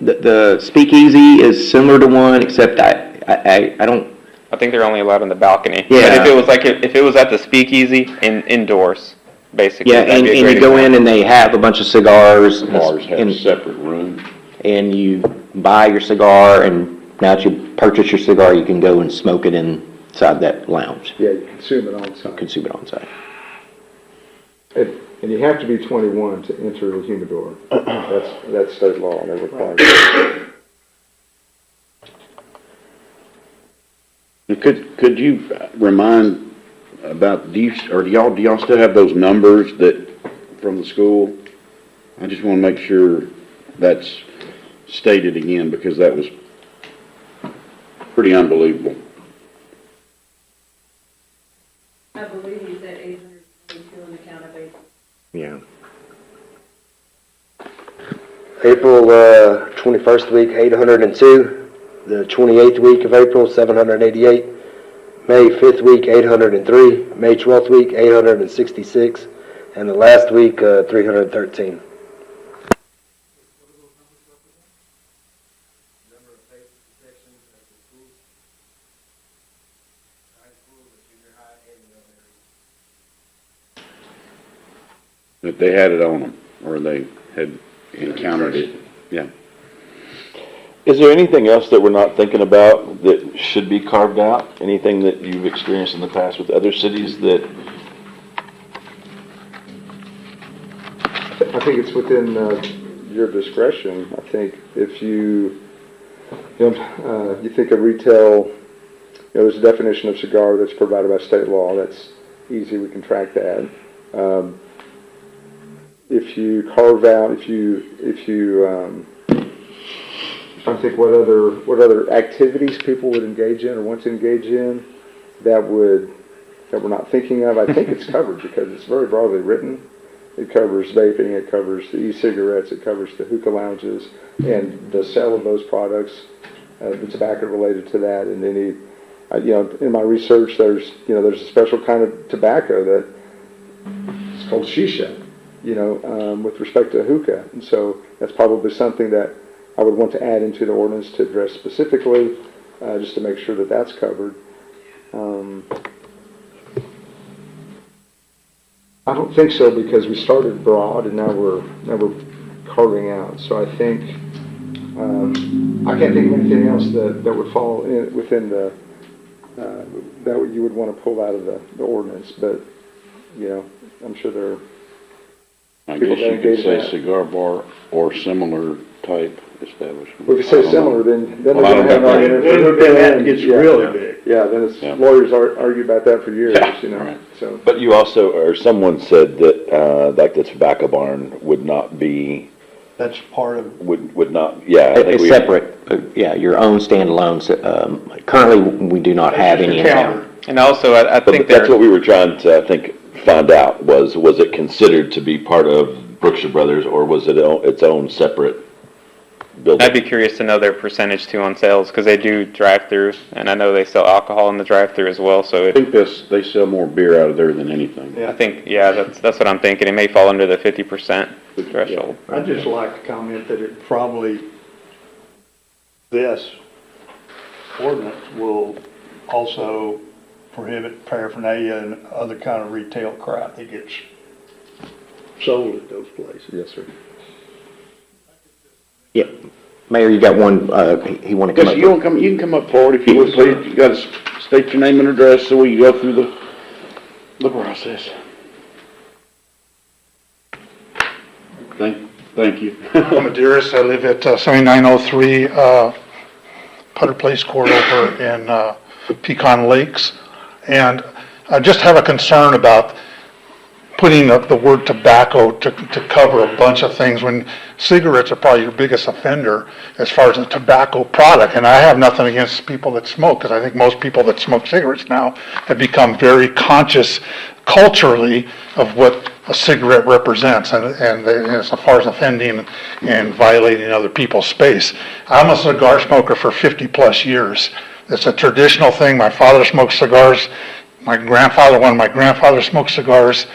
the speakeasy is similar to one, except I don't. I think they're only allowed on the balcony. Yeah. But if it was at the speakeasy indoors, basically. Yeah, that'd and be a you great go example. in and they have a bunch of cigars. Bars have a and, separate room. and you buy your cigar, and now that you purchase your cigar, you can go and smoke it inside that lounge. Yeah, you consume it on site. Consume it on site. And you have to be 21 to enter the humidor. That's state law, and they require it. Could you remind about, do y'all still have those numbers from the school? I just want to make sure that's stated again, because that was pretty unbelievable. I believe he's at 842 on the count of April. Yeah. April 21st week, 802. The 28th week of April, 788. May 5th week, 803. May 12th week, 866. And the last week, 313. That they had it on them, or they had encountered it. Yeah. Is there anything else that we're not thinking about that should be carved out? Anything that you've experienced in the past with other cities that? I think it's within your discretion. I think if you think of retail, there's a definition of cigar that's provided by state law. That's easy. We can track that. if you carve out, if you, I think what other activities people would engage in or want to engage in that we're not thinking of, I think it's covered because it's very broadly written. It covers vaping, it covers the e-cigarettes, it covers the hookah lounges, and the sale of those products, the tobacco related to that, and any, in my research, there's a special kind of tobacco that it's called shisha, with respect to hookah, and so that's probably something that I would want to add into the ordinance to address specifically, just to make sure that that's covered. I don't think so because we started broad and now we're carving out. So I think I can't think of anything else that would fall within the that you would want to pull out of the ordinance. But I'm sure there are. I guess you could say cigar bar or similar type establishment. Well, if you say similar, then they're Well, I going don't to have an think argument. Then it gets really big. Yeah, then it's Yeah. lawyers argue about that for years. Right. So. But you also, or someone said that, like the tobacco barn would not be, That's part of, would not, yeah. I think It's we- separate, your own standalone. Currently, we do not have any in town. And also, I But think that's what we were trying to, I think, find out, was it considered to be part of Brookshire Brothers, or was it its own separate building? I'd be curious to know their percentage too on sales, because they do drive-through, and I know they sell alcohol in the drive-through as well, so I think they sell more beer out of there than anything. I think, that's what I'm thinking. It may fall under the 50% threshold. I'd just like to comment that it probably, this ordinance will also prohibit paraphernalia and other kind of retail crap that gets sold at those places. Yes, sir. Yeah. Mayor, you got one, he wanted to Yes, come up. you can come up forward if you would, please. You gotta state your name and address so we can go through the process. Thank you. I'm Adiris. I live at 7903 Putter Place Court over in Pecan Lakes. And I just have a concern about putting the word tobacco to cover a bunch of things when cigarettes are probably your biggest offender as far as a tobacco product. And I have nothing against people that smoke, because I think most people that smoke cigarettes now have become very conscious culturally of what a cigarette represents, and as far as offending and violating other people's space. I'm a cigar smoker for 50 plus years. It's a traditional thing. My father smoked cigars. One of my grandfathers smoked cigars.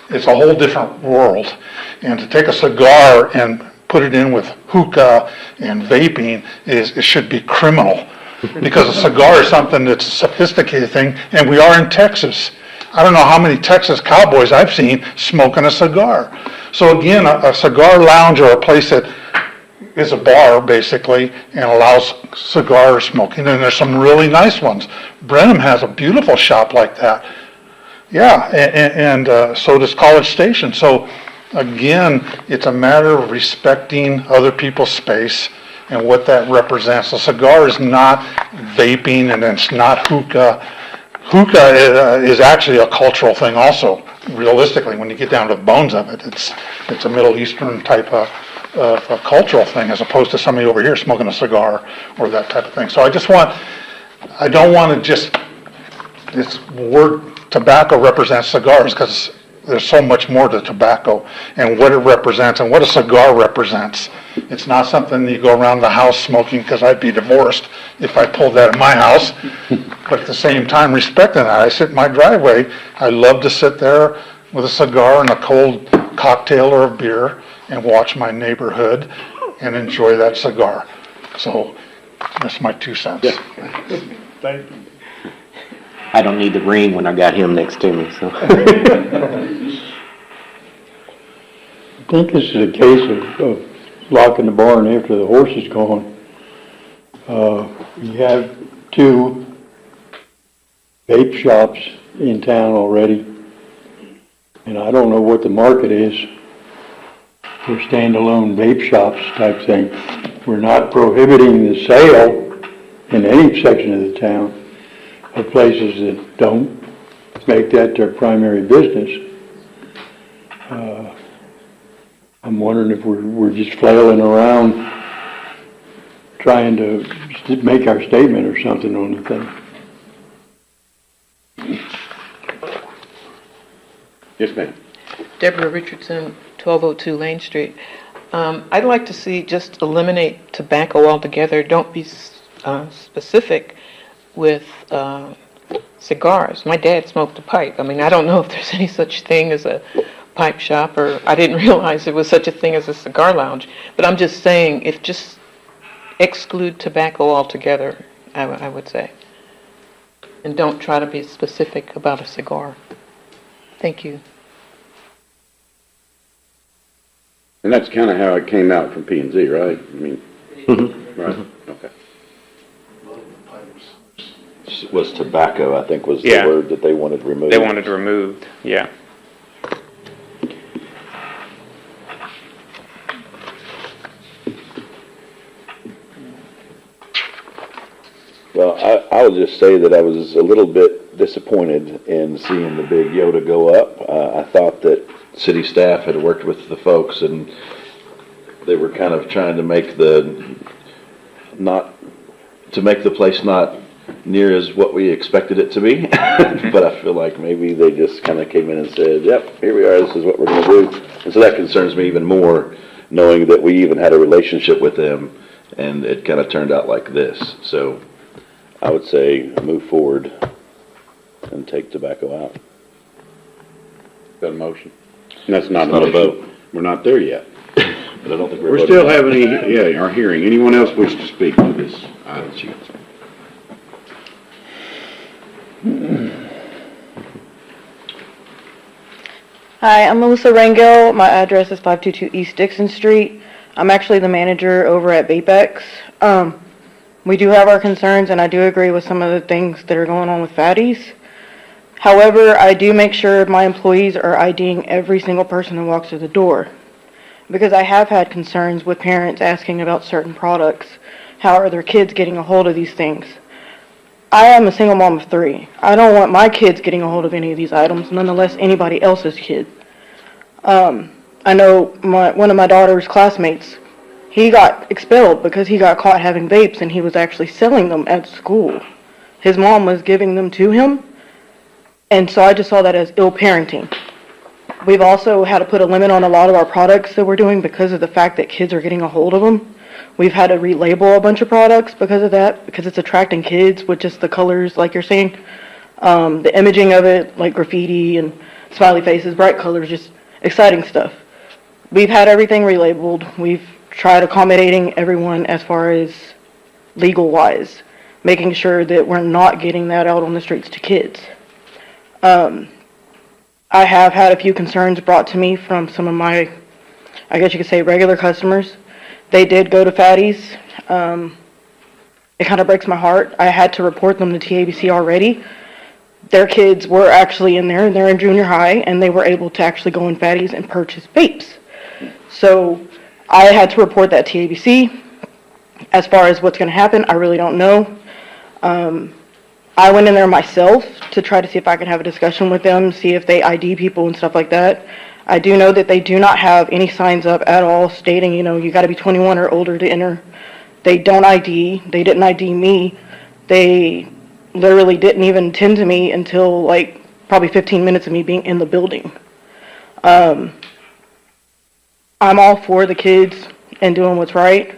It's a whole different world. And to take a cigar and put it in with hookah and vaping it should be criminal. Because a cigar is something that's a sophisticated thing, and we are in Texas. I don't know how many Texas cowboys I've seen smoking a cigar. So again, a cigar lounge or a place that is a bar, basically, and allows cigar smoking, and there's some really nice ones. Brenham has a beautiful shop like that. Yeah, and so does College Station. So again, it's a matter of respecting other people's space and what that represents. A cigar is not vaping, and it's not hookah. Hookah is actually a cultural thing also, realistically, when you get down to the bones of it. It's a Middle Eastern type of a cultural thing, as opposed to somebody over here smoking a cigar or that type of thing. So I don't want to just, this word tobacco represents cigars, because there's so much more to tobacco and what it represents and what a cigar represents. It's not something you go around the house smoking, because I'd be divorced if I pulled that in my house. But at the same time, respecting that, I sit in my driveway. I love to sit there with a cigar and a cold cocktail or a beer and watch my neighborhood and enjoy that cigar. So that's my 2 cents. Thank you. I don't need the ring when I got him next to me, so. I think this is a case of locking the barn after the horse is gone. We have 2 vape shops in town already, and I don't know what the market is for standalone vape shops type thing. We're not prohibiting the sale in any section of the town of places that don't make that their primary business. I'm wondering if we're just flailing around trying to make our statement or something on the thing. Yes, ma'am. Deborah Richardson, 1202 Lane Street. I'd like to see just eliminate tobacco altogether. Don't be specific with cigars. My dad smoked a pipe. I mean, I don't know if there's any such thing as a pipe shop, or I didn't realize there was such a thing as a cigar lounge. But I'm just saying, if just exclude tobacco altogether, I would say. And don't try to be specific about a cigar. Thank you. And that's kind of how it came out from P&Z, right? I mean, right, okay. Was tobacco, I think, was the Yeah. word that they wanted removed. They wanted removed, yeah. Well, I'll just say that I was a little bit disappointed in seeing the big Yoda go up. I thought that city staff had worked with the folks and they were kind of trying to make the place not near as what we expected it to be. But I feel like maybe they just kind of came in and said, yep, here we are, this is what we're going to do. And so that concerns me even more, knowing that we even had a relationship with them and it kind of turned out like this. So I would say move forward and take tobacco out. Got a motion? And that's not a Not a motion. vote. We're not there yet. But I don't think We're voting still on it. having, our hearing. Anyone else wish to speak to this item sheet? Hi, I'm Melissa Rangel. My address is 522 East Dixon Street. I'm actually the manager over at Vapex. We do have our concerns, and I do agree with some of the things that are going on with Fatties. However, I do make sure my employees are IDing every single person who walks through the door. Because I have had concerns with parents asking about certain products. How are their kids getting a hold of these things? I am a single mom of 3. I don't want my kids getting a hold of any of these items, nonetheless anybody else's kid. I know one of my daughter's classmates, he got expelled because he got caught having vapes and he was actually selling them at school. His mom was giving them to him, and so I just saw that as ill parenting. We've also had to put a limit on a lot of our products that we're doing because of the fact that kids are getting a hold of them. We've had to relabel a bunch of products because of that, because it's attracting kids with just the colors, like you're saying. The imaging of it, like graffiti and smiley faces, bright colors, just exciting stuff. We've had everything relabeled. We've tried accommodating everyone as far as legal-wise, making sure that we're not getting that out on the streets to kids. I have had a few concerns brought to me from some of my, I guess you could say, regular customers. They did go to Fatties. It kind of breaks my heart. I had to report them to TABC already. Their kids were actually in there, and they're in junior high, and they were able to actually go in Fatties and purchase vapes. So I had to report that to TABC. As far as what's going to happen, I really don't know. I went in there myself to try to see if I could have a discussion with them, see if they ID people and stuff like that. I do know that they do not have any signs up at all stating, you got to be 21 or older to enter. They don't ID. They didn't ID me. They literally didn't even tend to me until probably 15 minutes of me being in the building. I'm all for the kids and doing what's right.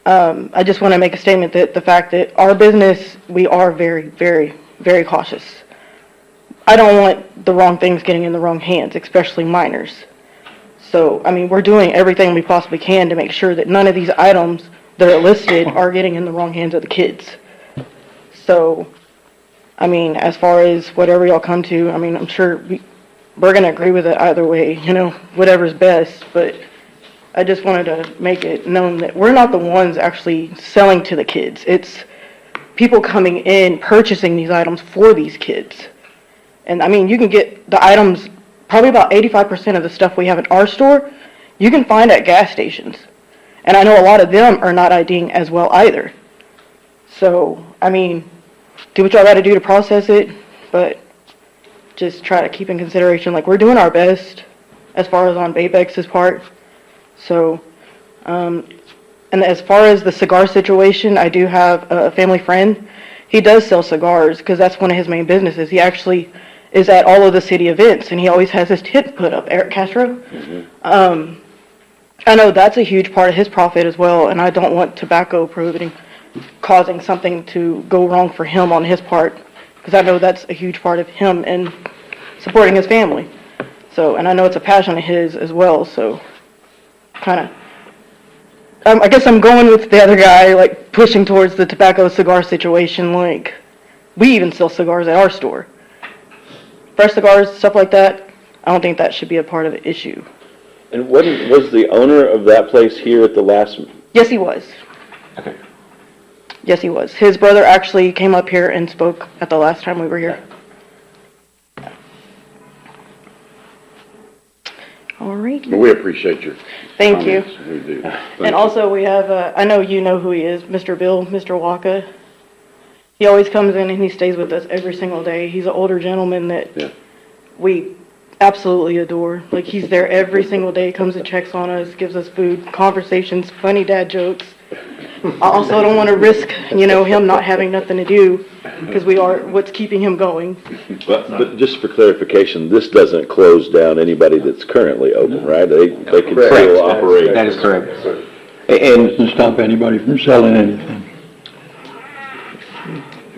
I just want to make a statement that the fact that our business, we are very, very, very cautious. I don't want the wrong things getting in the wrong hands, especially minors. So, we're doing everything we possibly can to make sure that none of these items that are listed are getting in the wrong hands of the kids. So, as far as whatever y'all come to, I'm sure we're going to agree with it either way, whatever's best. But I just wanted to make it known that we're not the ones actually selling to the kids. It's people coming in, purchasing these items for these kids. And you can get the items, probably about 85% of the stuff we have in our store, you can find at gas stations. And I know a lot of them are not IDing as well either. So, do what y'all gotta do to process it, but just try to keep in consideration, we're doing our best, as far as on Babex's part. So, and as far as the cigar situation, I do have a family friend. He does sell cigars because that's one of his main businesses. He actually is at all of the city events, and he always has his tent put up, Eric Castro. I know that's a huge part of his profit as well, and I don't want tobacco causing something to go wrong for him on his part, because I know that's a huge part of him and supporting his family. So, and I know it's a passion of his as well, so kind of, I guess I'm going with the other guy, like pushing towards the tobacco cigar situation. Like, we even sell cigars at our store. Fresh cigars, stuff like that, I don't think that should be a part of the issue. And was the owner of that place here at the last? Yes, he was. Okay. Yes, he was. His brother actually came up here and spoke at the last time we were here. All right. Well, we appreciate your Thank you. comments. We do. Thank And you. also we have, I know you know who he is, Mr. Bill, Mr. Waka. He always comes in and he stays with us every single day. He's an older gentleman that we absolutely adore. Like, he's there every single day, comes and checks on us, gives us food, conversations, funny dad jokes. I also don't want to risk, him not having nothing to do, because we are what's keeping him going. But just for clarification, this doesn't close down anybody that's currently open, right? They can Correct. still operate. That is correct. And doesn't stop anybody from selling anything.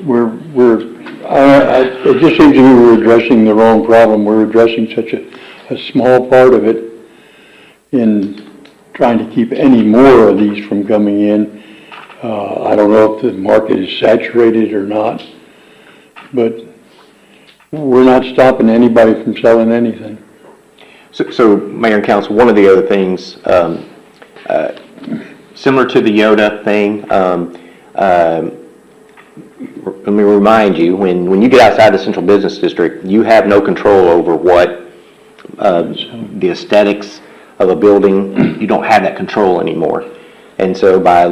It just seems to me we're addressing the wrong problem. We're addressing such a small part of it in trying to keep any more of these from coming in. I don't know if the market is saturated or not, but we're not stopping anybody from selling anything. So, Mayor and Council, one of the other things, similar to the Yoda thing, let me remind you, when you get outside the central business district, you have no control over what the aesthetics of a building, you don't have that control anymore. And so by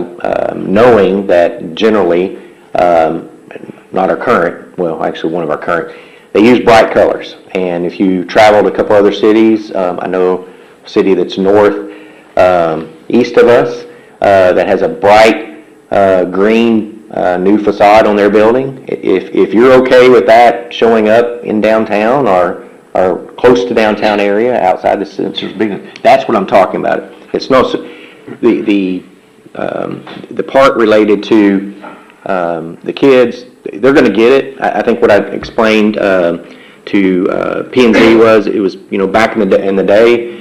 knowing that generally, not our current, well, actually one of our current, they use bright colors. And if you traveled a couple other cities, I know a city that's north, east of us, that has a bright green new facade on their building. If you're okay with that showing up in downtown or close to downtown area outside the central business, that's what I'm talking about. It's no, the part related to the kids, they're going to get it. I think what I explained to P&Z was, it was, back in the day,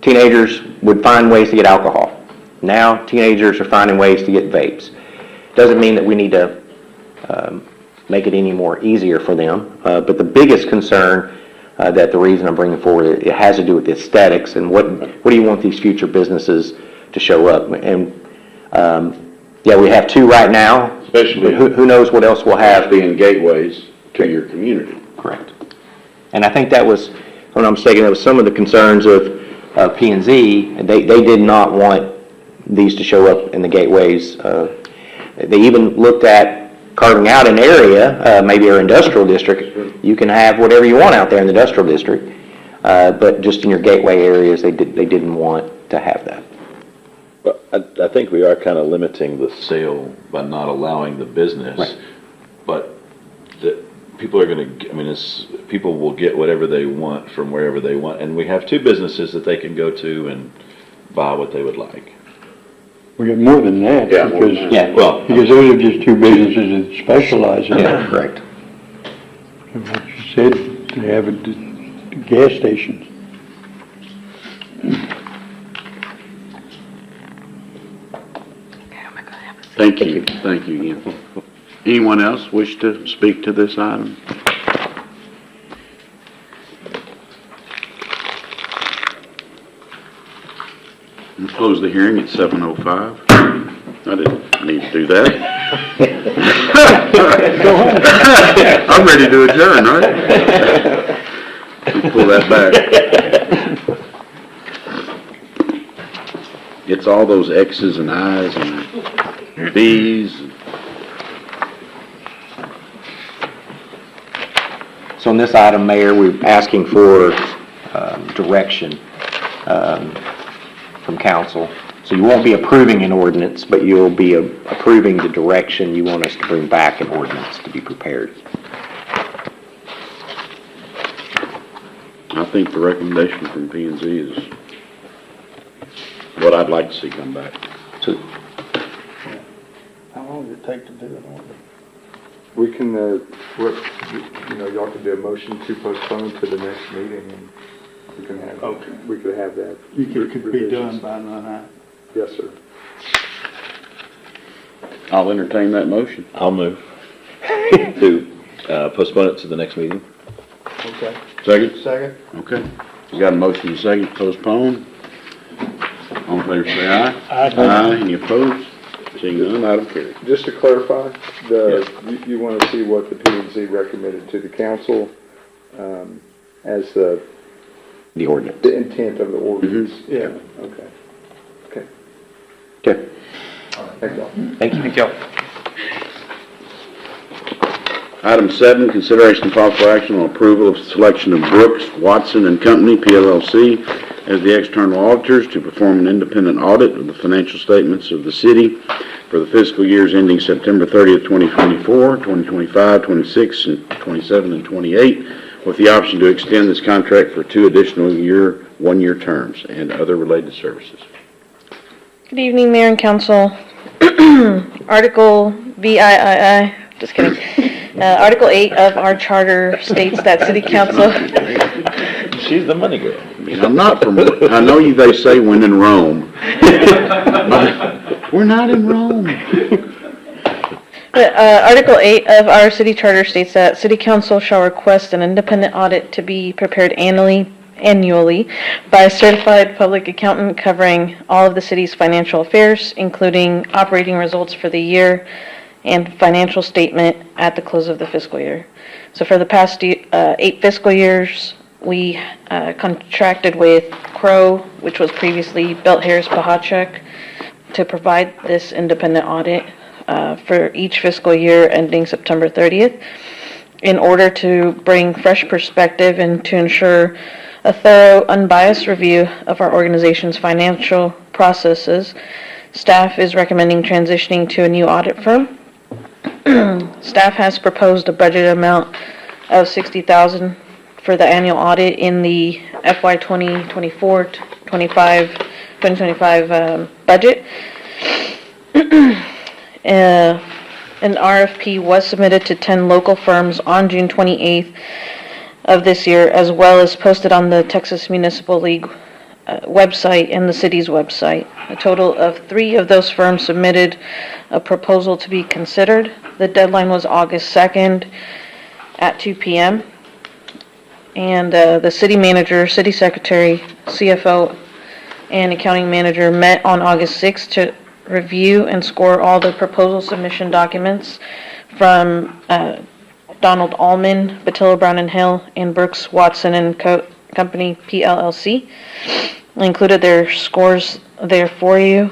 teenagers would find ways to get alcohol. Now teenagers are finding ways to get vapes. Doesn't mean that we need to make it any more easier for them. But the biggest concern that the reason I'm bringing forward, it has to do with the aesthetics and what do you want these future businesses to show up? And we have two right now. Especially who knows what else we'll have. being gateways to your community. Correct. And I think that was, if I'm not mistaken, that was some of the concerns of P&Z. They did not want these to show up in the gateways. They even looked at carving out an area, maybe our industrial district. You can have whatever you want out there in the industrial district, but just in your gateway areas, they didn't want to have that. But I think we are kind of limiting the sale by not allowing the business. Right. But people are going to, people will get whatever they want from wherever they want. And we have two businesses that they can go to and buy what they would like. We got more than that. Yeah, more than that. Because those are just two businesses that specialize in Yeah, it. correct. And what you said, they have a gas stations. Thank you again. Anyone else wish to speak to this item? We'll close the hearing at 7:05. I didn't need to do that. I'm ready to adjourn, right? Let's pull that back. It's all those X's and I's and B's. So on this item, Mayor, we're asking for direction from council. So you won't be approving an ordinance, but you'll be approving the direction you want us to bring back an ordinance to be prepared. I think the recommendation from P and Z is what I'd like to see come back. So How long does it take to do an ordinance? We can, y'all can do a motion to postpone to the next meeting, and we can have, we could have that. It could be done by now. Yes, sir. I'll entertain that motion. I'll move to postpone it to the next meeting. Okay. Second? Second? Okay. We got a motion and a second to postpone. All in favor, say aye. Aye. Any opposed? Seeing none, item carried. Just to clarify, you want to see what the P and Z recommended to the council as the ordinance. the intent of the ordinance? Yeah. Okay. Okay. Okay. Thank y'all. Thank you. Thank y'all. Item 7, consideration and possible action on approval of selection of Brooks, Watson and Company, PLLC, as the external auditors to perform an independent audit of the financial statements of the city for the fiscal years ending September 30th, 2024, 2025, 26, and 27, and 28, with the option to extend this contract for 2 additional one-year terms and other related services. Good evening, Mayor and Council. Article VIII, just kidding. Article 8 of our charter states that City Council... She's the money girl. I mean, I'm not from, I know they say when in Rome, but we're not in Rome. Article 8 of our city charter states that City Council shall request an independent audit to be prepared annually by a certified public accountant covering all of the city's financial affairs, including operating results for the year and financial statement at the close of the fiscal year. So for the past 8 fiscal years, we contracted with Crow, which was previously Belt Harris Pahachek, to provide this independent audit for each fiscal year ending September 30th in order to bring fresh perspective and to ensure a thorough, unbiased review of our organization's financial processes. Staff is recommending transitioning to a new audit firm. Staff has proposed a budget amount of $60,000 for the annual audit in the FY 2024-2025 budget. An RFP was submitted to 10 local firms on June 28th of this year, as well as posted on the Texas Municipal League website and the city's website. A total of 3 of those firms submitted a proposal to be considered. The deadline was August 2nd at 2 p.m. And the city manager, city secretary, CFO, and accounting manager met on August 6th to review and score all the proposal submission documents from Donald Allman, Batillo Brown and Hill, and Brooks, Watson and Company, PLLC. I included their scores there for you.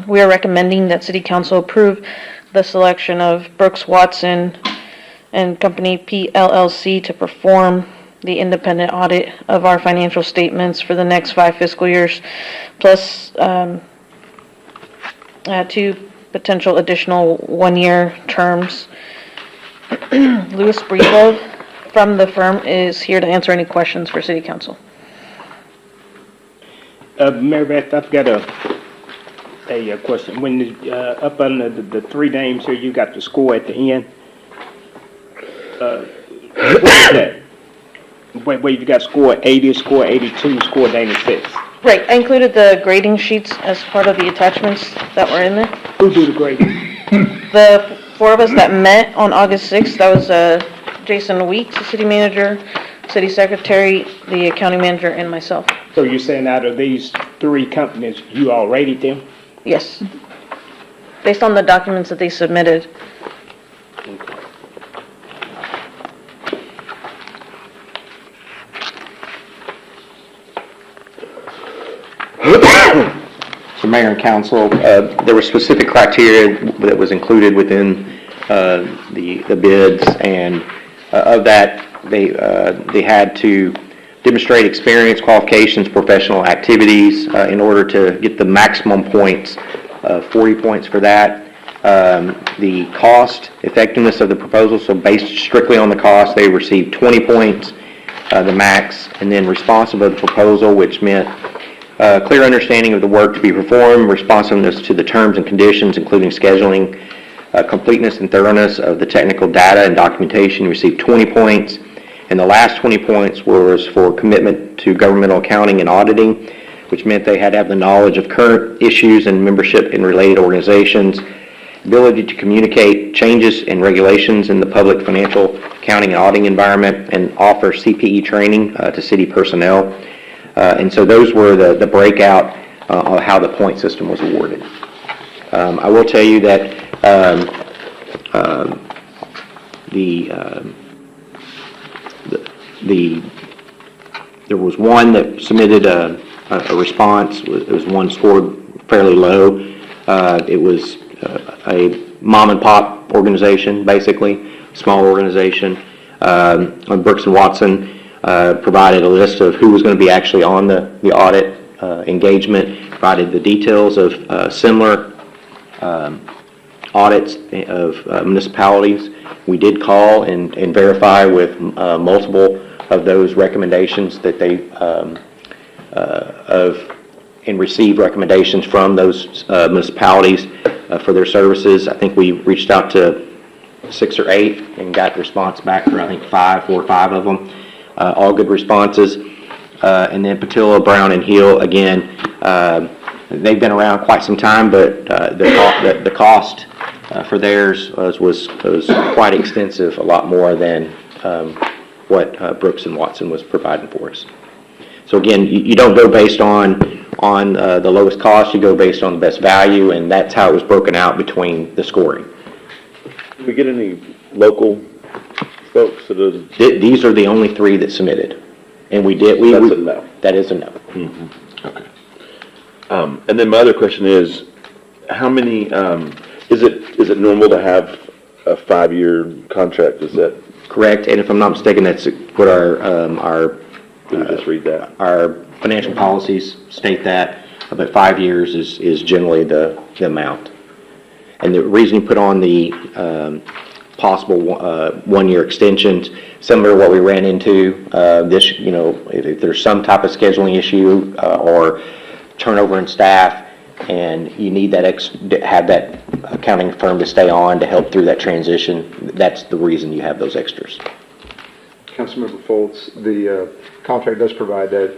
We are recommending that City Council approve the selection of Brooks, Watson and Company, PLLC, to perform the independent audit of our financial statements for the next 5 fiscal years, plus 2 potential additional one-year terms. Louis Breedlove from the firm is here to answer any questions for City Council. Mary Beth, I've got a question. When up under the 3 names here, you got the score at the end. What is that? Where you got score 80, score 82, score 96. Right, I included the grading sheets as part of the attachments that were in there. Who do the grading? The 4 of us that met on August 6th, that was Jason Weeks, the city manager, city secretary, the accounting manager, and myself. So you're saying out of these 3 companies, you all rated them? Yes. Based on the documents that they submitted. So Mayor and Council, there were specific criteria that was included within the bids, and of that, they had to demonstrate experience, qualifications, professional activities in order to get the maximum points, 40 points for that. The cost effectiveness of the proposal, so based strictly on the cost, they received 20 points, the max, and then responsive of the proposal, which meant clear understanding of the work to be performed, responsiveness to the terms and conditions, including scheduling, completeness and thoroughness of the technical data and documentation, received 20 points. And the last 20 points was for commitment to governmental accounting and auditing, which meant they had to have the knowledge of current issues and membership in related organizations, ability to communicate changes and regulations in the public financial accounting and auditing environment, and offer CPE training to city personnel. And so those were the breakout of how the point system was awarded. I will tell you that there was one that submitted a response. It was one scored fairly low. It was a mom and pop organization, basically, small organization. Brooks and Watson provided a list of who was going to be actually on the audit engagement, provided the details of similar audits of municipalities. We did call and verify with multiple of those recommendations that they and received recommendations from those municipalities for their services. I think we reached out to 6 or 8 and got response back for, I think, 4 or 5 of them. All good responses. And then Patillo, Brown, and Hill, again, they've been around quite some time, but the cost for theirs was quite extensive, a lot more than what Brooks and Watson was providing for us. So again, you don't go based on the lowest cost, you go based on the best value, and that's how it was broken out between the scoring. Did we get any local folks that are... These are the only 3 that submitted. And we did... That's a no. That is a no. Mm-hmm. Okay. And then my other question is, how many, is it normal to have a 5-year contract? Is that... Correct, and if I'm not mistaken, that's what our Let me just read that. Our financial policies state that, but 5 years is generally the amount. And the reason you put on the possible 1-year extensions, similar to what we ran into this, if there's some type of scheduling issue or turnover in staff, and you need have that accounting firm to stay on to help through that transition, that's the reason you have those extras. Councilmember Foltz, the contract does provide that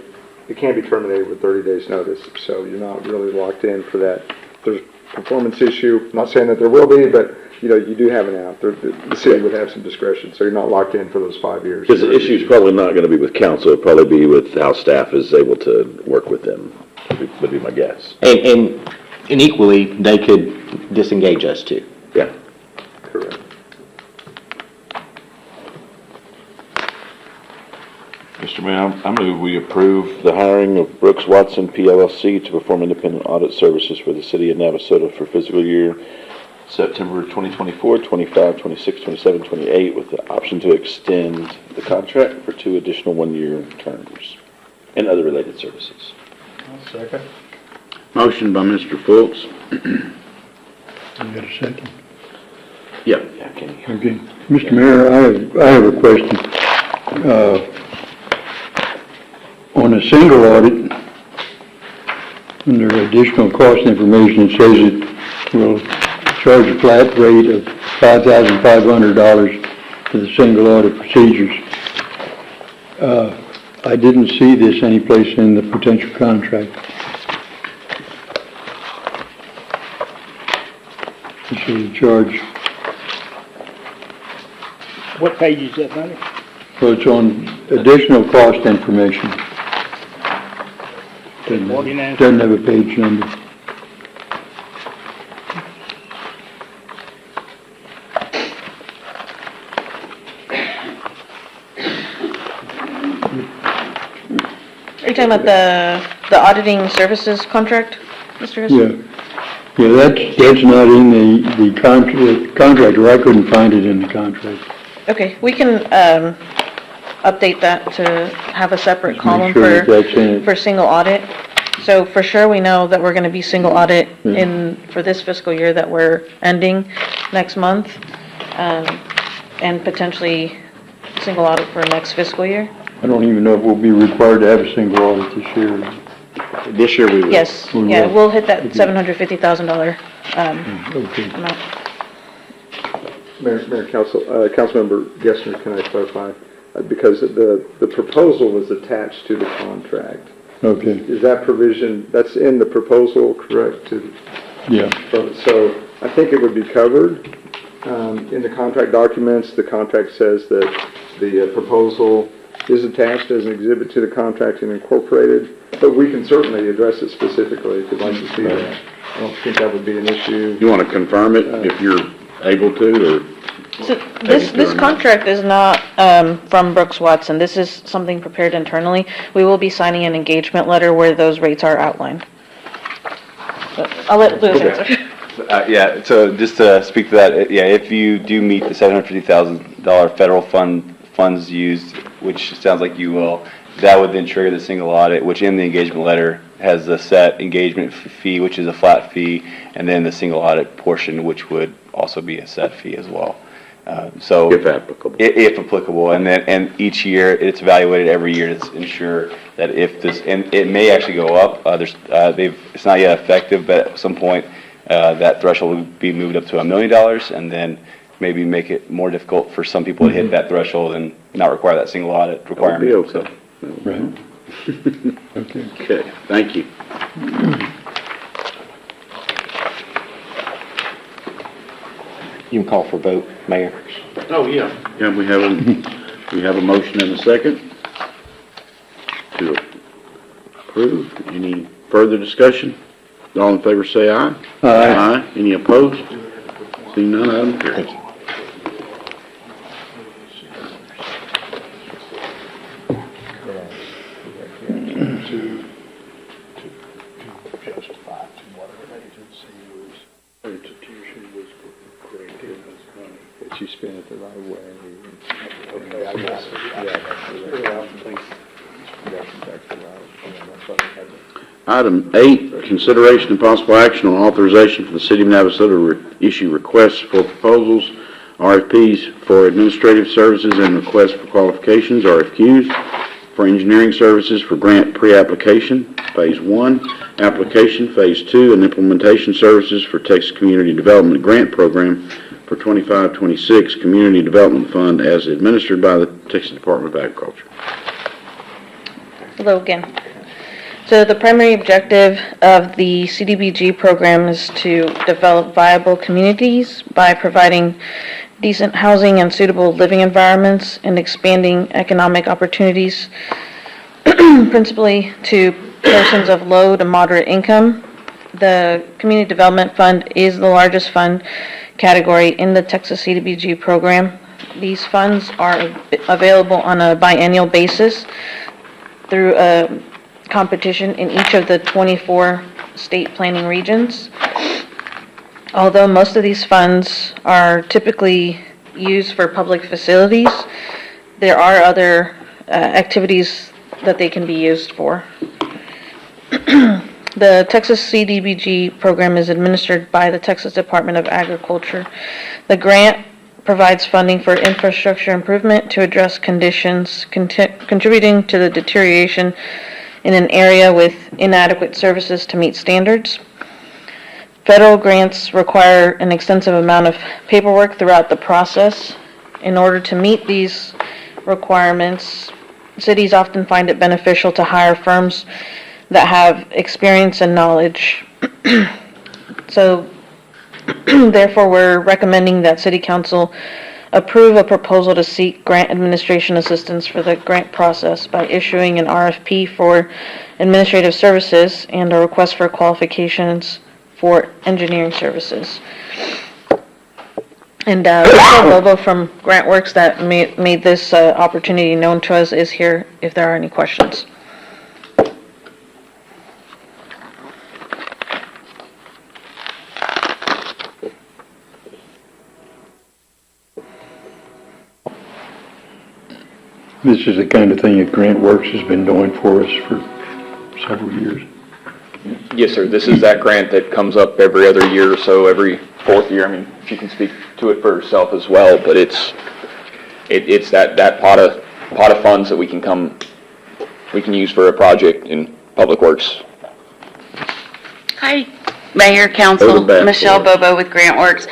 it can be terminated with 30 days' notice, so you're not really locked in for that. If there's a performance issue, I'm not saying that there will be, but you do have an out. The city would have some discretion, so you're not locked in for those 5 years. Because the issue is probably not going to be with council, it'll probably be with how staff is able to work with them, would be my guess. And equally, they could disengage us too. Yeah. Correct. Mr. Mayor, I move we approve the hiring of Brooks Watson PLLC to perform independent audit services for the city of Navasota for fiscal year September 2024, 25, 26, 27, 28, with the option to extend the contract for 2 additional 1-year terms and other related services. Second. Motion by Mr. Foltz. You got a second? Yeah. Kenny. Okay. Mr. Mayor, I have a question. On a single audit, under additional cost information, it says it will charge a flat rate of $5,500 for the single audit procedures. I didn't see this anyplace in the potential contract. It says charge, What page is that, Bonnie? well, it's on additional cost information. Doesn't have a page number. Are you talking about the auditing services contract, Mr. Hudson? Yeah, that's not in the contract, or I couldn't find it in the contract. Okay, we can, update that to have a separate column sure that that's in it. for single audit. So for sure, we know that we're gonna be single audit for this fiscal year that we're ending next month, and potentially single audit for next fiscal year. I don't even know if we'll be required to have a single audit this year. This year we will. Yes, We yeah, will. we'll hit that $750,000 Okay. amount. Mayor, Councilmember Gessner, can I clarify? Because the proposal was attached to the contract. Okay, Is that provision, that's in the proposal, correct? yeah. So I think it would be covered in the contract documents. The contract says that the proposal is attached as an exhibit to the contract and incorporated, but we can certainly address it specifically if you'd like to see that. I don't think that would be an issue. You want to confirm it if you're able to, or? So this contract is not from Brooks Watson. This is something prepared internally. We will be signing an engagement letter where those rates are outlined. But I'll let Louis answer. Yeah, so just to speak to that, yeah, if you do meet the $750,000 federal funds used, which sounds like you will, that would then trigger the single audit, which in the engagement letter has a set engagement fee, which is a flat fee, and then the single audit portion, which would also be a set fee as well. So If applicable. If applicable, and each year, it's evaluated every year to ensure that if this, and it may actually go up, it's not yet effective, but at some point, that threshold will be moved up to $1 million, and then maybe make it more difficult for some people to hit that threshold and not require that single audit requirement. That would be So, okay. Right. Okay. Okay, thank you. You can call for vote, Mayor. Oh, yeah. Yeah, we have a motion and a second to approve. Any further discussion? All in favor say aye. Aye. Any opposed? Seeing none, item carries. Thank you. That you spend it the right way. Okay, I guess, Item 8, consideration and possible action on authorization for the City of Navasota to issue requests for proposals, RFPs for administrative services and requests for qualifications, RFQs, for engineering services for grant pre-application, Phase 1, application, Phase 2, and implementation services for Texas Community Development Grant Program for 25-26 Community Development Fund as administered by the Texas Department of Agriculture. Hello again. So the primary objective of the CDBG program is to develop viable communities by providing decent housing and suitable living environments and expanding economic opportunities, principally to persons of low to moderate income. The Community Development Fund is the largest fund category in the Texas CDBG program. These funds are available on a biannual basis through a competition in each of the 24 state planning regions. Although most of these funds are typically used for public facilities, there are other activities that they can be used for. The Texas CDBG program is administered by the Texas Department of Agriculture. The grant provides funding for infrastructure improvement to address conditions contributing to the deterioration in an area with inadequate services to meet standards. Federal grants require an extensive amount of paperwork throughout the process. In order to meet these requirements, cities often find it beneficial to hire firms that have experience and knowledge. So, therefore, we're recommending that City Council approve a proposal to seek grant administration assistance for the grant process by issuing an RFP for administrative services and a request for qualifications for engineering services. And Rachel Bobo from GrantWorks that made this opportunity known to us is here if there are any questions. This is the kind of thing that Grant Works has been doing for us for several years. Yes, sir. This is that grant that comes up every other year or so, every fourth year. I mean, if you can speak to it for yourself as well, but it's that pot of funds that we can use for a project in Public Works. Hi, Mayor, Over Council, back, Michelle Laura. Bobo with Grant Works.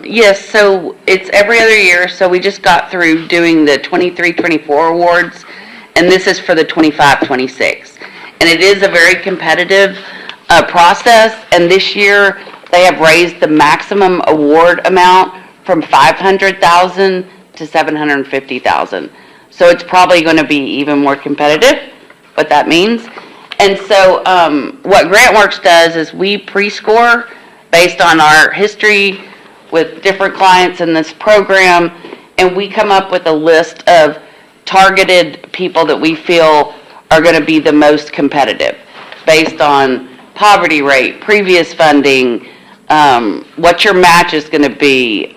Yes, so it's every other year, so we just got through doing the 23-24 awards, and this is for the 25-26. And it is a very competitive process, and this year they have raised the maximum award amount from $500,000 to $750,000. So it's probably going to be even more competitive, what that means. And so what GrantWorks does is we pre-score based on our history with different clients in this program, and we come up with a list of targeted people that we feel are going to be the most competitive based on poverty rate, previous funding, what your match is going to be,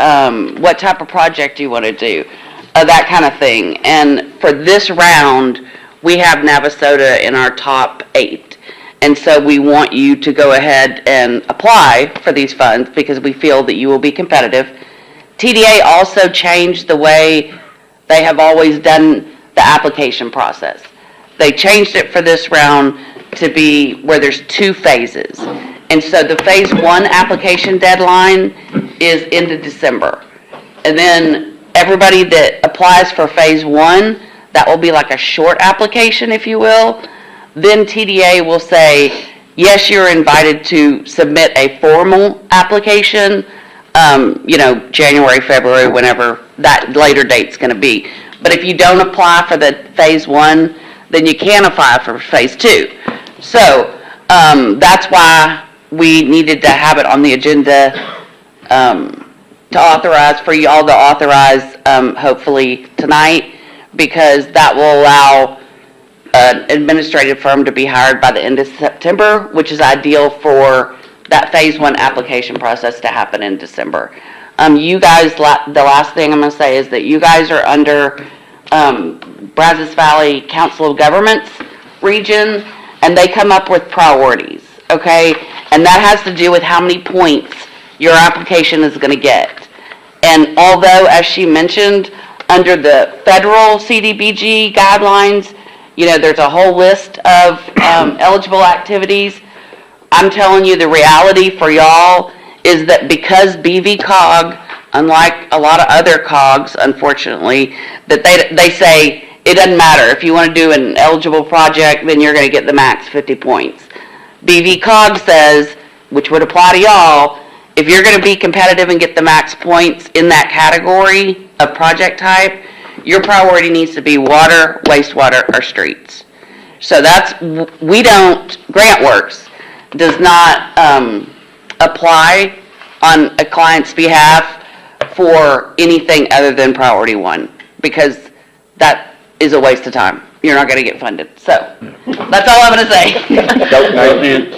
what type of project you want to do, that kind of thing. And for this round, we have Navasota in our top 8. And so we want you to go ahead and apply for these funds because we feel that you will be competitive. TDA also changed the way they have always done the application process. They changed it for this round to be where there's 2 phases. And so the phase 1 application deadline is into December. And then everybody that applies for phase 1, that will be like a short application, if you will. Then TDA will say, yes, you're invited to submit a formal application, January, February, whenever that later date's going to be. But if you don't apply for the phase 1, then you can apply for phase 2. So that's why we needed to have it on the agenda to authorize, for you all to authorize, hopefully tonight, because that will allow an administrative firm to be hired by the end of September, which is ideal for that phase 1 application process to happen in December. You guys, the last thing I'm going to say is that you guys are under Brazos Valley Council of Governments region, and they come up with priorities, okay? And that has to do with how many points your application is going to get. And although, as she mentioned, under the federal CDBG guidelines, there's a whole list of eligible activities. I'm telling you, the reality for y'all is that because BVCOG, unlike a lot of other COGs, unfortunately, that they say it doesn't matter. If you want to do an eligible project, then you're going to get the max 50 points. BVCOG says, which would apply to y'all, if you're going to be competitive and get the max points in that category of project type, your priority needs to be water, wastewater, or streets. So GrantWorks does not apply on a client's behalf for anything other than priority 1, because that is a waste of time. You're not going to get funded. So that's all I'm going to say.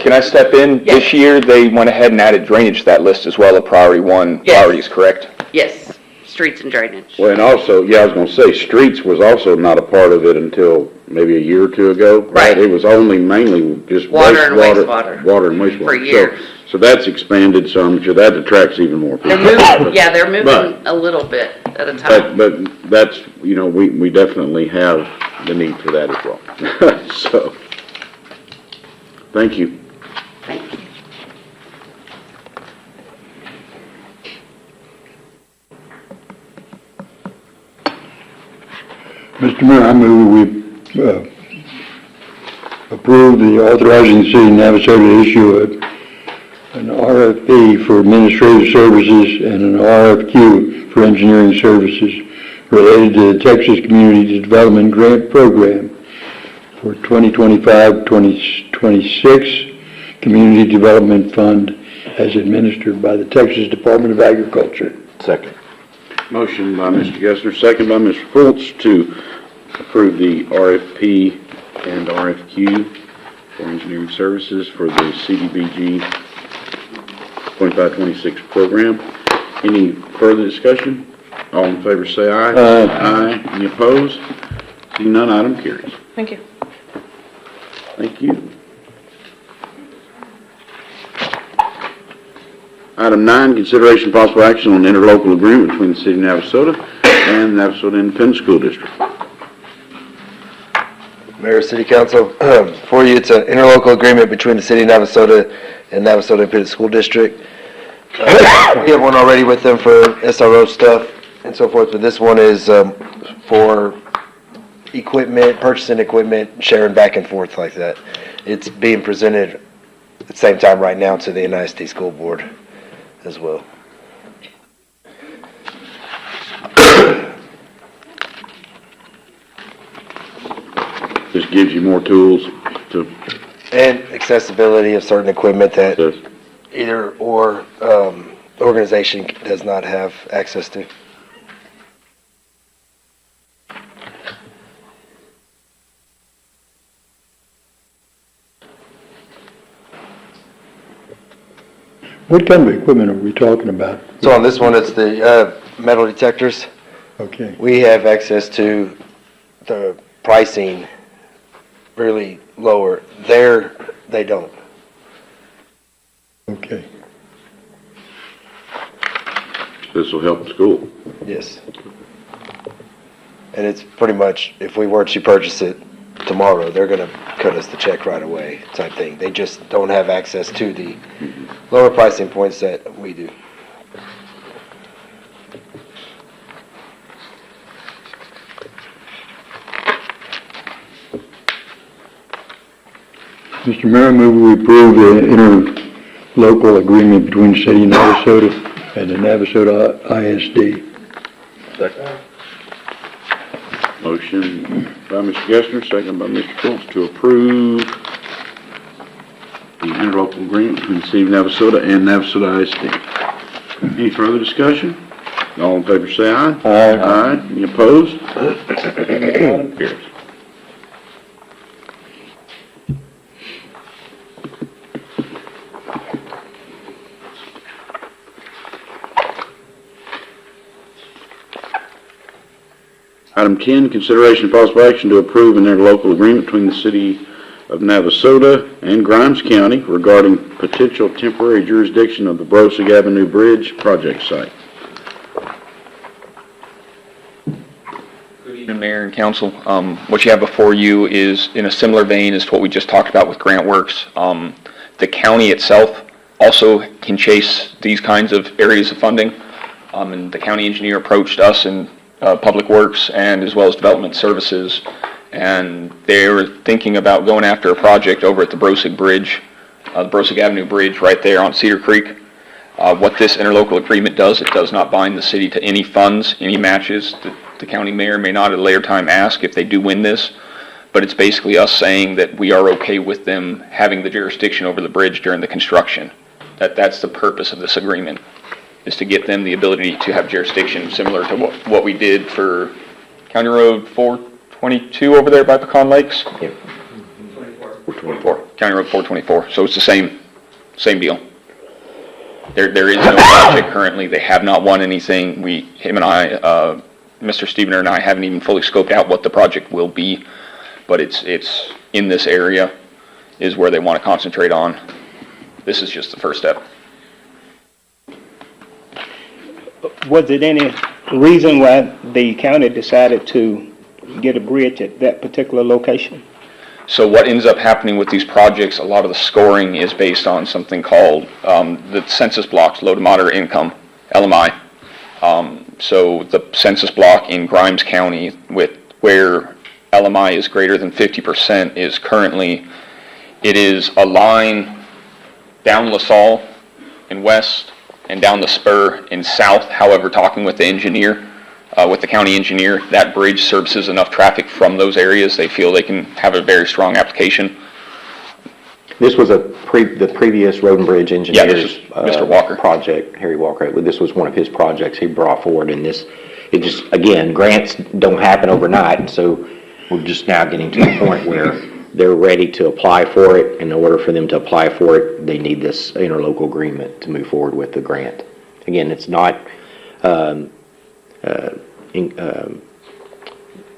Can I step in? Yes. This year, they went ahead and added drainage to that list as well of priority 1 Yes. priorities, correct? Yes, streets and drainage. Well, and also, I was gonna say, streets was also not a part of it until maybe a year or 2 ago. Right. It was mainly just Water and wastewater. Water and wastewater. For years. So that's expanded some, I'm sure that attracts even more people. They're moving But- a little bit at a time. But that's, we definitely have the need for that as well. So, thank you. Thank you. Mr. Mayor, I move we approve the authorizing the city of Navasota to issue an RFP for administrative services and an RFQ for engineering services related to the Texas Community Development Grant Program for 2025-2026 Community Development Fund as administered by the Texas Department of Agriculture. Second. Motion by Mr. Gessner, second by Mr. Fultz to approve the RFP and RFQ for engineering services for the CDBG 25-26 program. Any further discussion? All in favor say aye. Aye. Aye. Any opposed? Seeing none, item carries. Thank you. Thank you. Item 9, consideration possible action on interlocal agreement between the City of Navasota and the Navasota Independent School District. Mayor, City Council, for you, it's an interlocal agreement between the City of Navasota and Navasota Independent School District. We have one already with them for SRO stuff and so forth, but this one is for equipment, purchasing equipment, sharing back and forth like that. It's being presented at the same time right now to the NISD School Board as well. This gives you more tools to... And accessibility of certain equipment that either or organization does not have access to. What kind of equipment are we talking about? So on this one, it's the metal detectors. Okay. We have access to the pricing really lower. There, they don't. Okay. This will help the school. Yes. And it's pretty much, if we were to purchase it tomorrow, they're gonna cut us the check right away type thing. They just don't have access to the lower pricing points that we do. Mr. Mayor, I move we approve the interlocal agreement between the City of Navasota and the Navasota ISD. Second. Motion by Mr. Gessner, second by Mr. Schultz to approve the interlocal agreement between the City of Navasota and Navasota ISD. Any further discussion? All in favor say aye. Aye. Aye. Any opposed? Item carries. Item 10, consideration of possible action to approve an interlocal agreement between the City of Navasota and Grimes County regarding potential temporary jurisdiction of the Brosig Avenue Bridge project site. Good evening, Mayor and Council. What you have before you is in a similar vein as to what we just talked about with Grant Works. The county itself also can chase these kinds of areas of funding. And the county engineer approached us and Public Works and as well as Development Services, and they were thinking about going after a project over at the Brosig Bridge, the Brosig Avenue Bridge right there on Cedar Creek. What this interlocal agreement does, it does not bind the city to any funds, any matches. The county mayor may not at a later time ask if they do win this, but it's basically us saying that we are okay with them having the jurisdiction over the bridge during the construction. That's the purpose of this agreement, is to get them the ability to have jurisdiction similar to what we did for County Road 422 over there by Pecan Lakes. Yep. 424. County Road 424. So it's the same deal. There is no project currently. They have not won anything. Him and I, Mr. Stevener and I haven't even fully scoped out what the project will be, but it's in this area is where they want to concentrate on. This is just the first step. Was it any reason why the county decided to get a bridge at that particular location? So what ends up happening with these projects, a lot of the scoring is based on something called the census blocks, low to moderate income, LMI. So the census block in Grimes County where LMI is greater than 50% is currently, it is a line down LaSalle in west and down the spur in south. However, talking with the engineer, with the county engineer, that bridge services enough traffic from those areas. They feel they can have a very strong application. This was the previous Road and Bridge engineer's Mr. Walker. Project, Harry Walker. This was one of his projects he brought forward, and it just, again, grants don't happen overnight, so we're just now getting to the point where they're ready to apply for it. In order for them to apply for it, they need this interlocal agreement to move forward with the grant. Again, it's not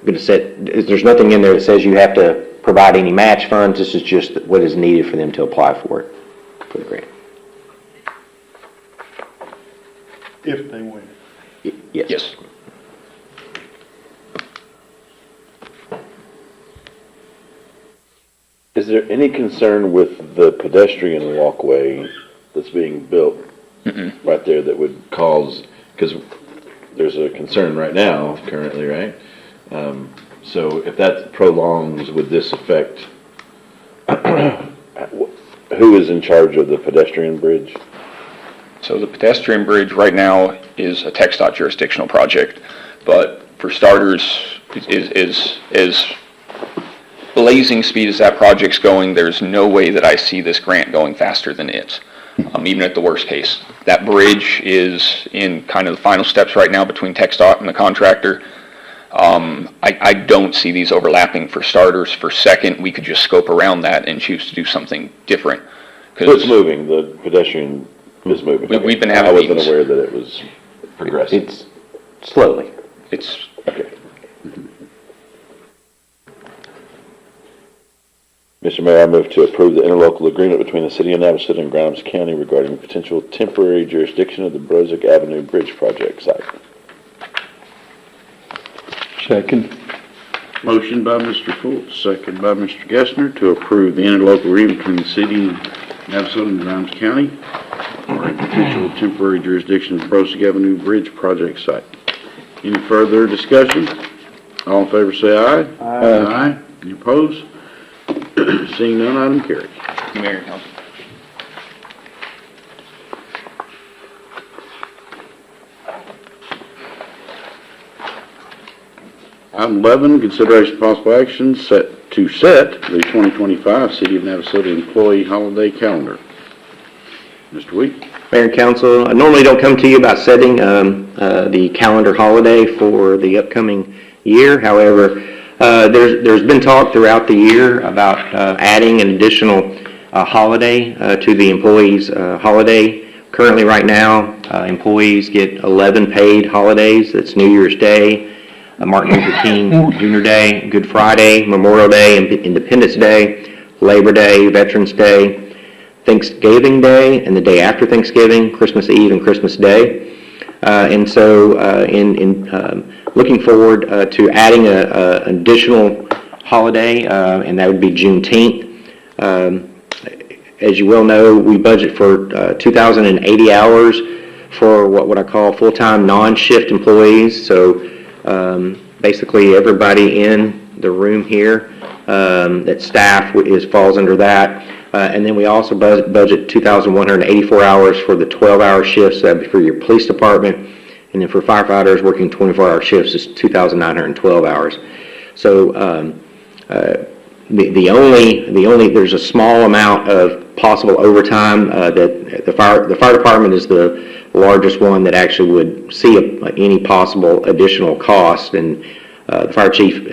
going to set, there's nothing in there that says you have to provide any match funds. This is just what is needed for them to apply for it, for the grant. If they win. Yes. Yes. Is there any concern with the pedestrian walkway that's being built right there that would cause, because there's a concern right now, currently, right? So if that prolongs, would this affect, who is in charge of the pedestrian bridge? So the pedestrian bridge right now is a TxDOT jurisdictional project, but for starters, is blazing speed as that project's going, there's no way that I see this grant going faster than it, even at the worst case. That bridge is in kind of the final steps right now between TxDOT and the contractor. I don't see these overlapping for starters. For second, we could just scope around that and choose to do something different. So it's moving, the pedestrian is moving. We've been having I wasn't meetings. aware that it was progressing. It's slowly. It's, Okay. Mr. Mayor, I move to approve the interlocal agreement between the City of Navasota and Grimes County regarding potential temporary jurisdiction of the Brozick Avenue Bridge project site. Second. Motion by Mr. Fultz, second by Mr. Gessner to approve the interlocal agreement between the city of Navasota and Grimes County for a potential temporary jurisdiction of the Brozick Avenue Bridge project site. Any further discussion? All in favor say aye. Aye. Any opposed? Seeing none, item carries. Mayor and Council. Item 11, consideration of possible action to set the 2025 City of Navasota employee holiday calendar. Mr. Week. Mayor and council, I normally don't come to you about setting the calendar holiday for the upcoming year. However, there's been talk throughout the year about adding an additional holiday to the employees' holiday. Currently, right now, employees get 11 paid holidays. That's New Year's Day, Martin Luther King Jr. Day, Good Friday, Memorial Day, Independence Day, Labor Day, Veterans Day, Thanksgiving Day, and the day after Thanksgiving, Christmas Eve and Christmas Day. And so in looking forward to adding an additional holiday, and that would be Juneteenth. As you well know, we budget for 2,080 hours for what I call full-time non-shift employees. So basically everybody in the room here that staff falls under that. And then we also budget 2,184 hours for the 12-hour shifts. That'd be for your police department. And then for firefighters working 24-hour shifts is 2,912 hours. So there's a small amount of possible overtime that the fire department is the largest one that actually would see any possible additional cost. And the fire chief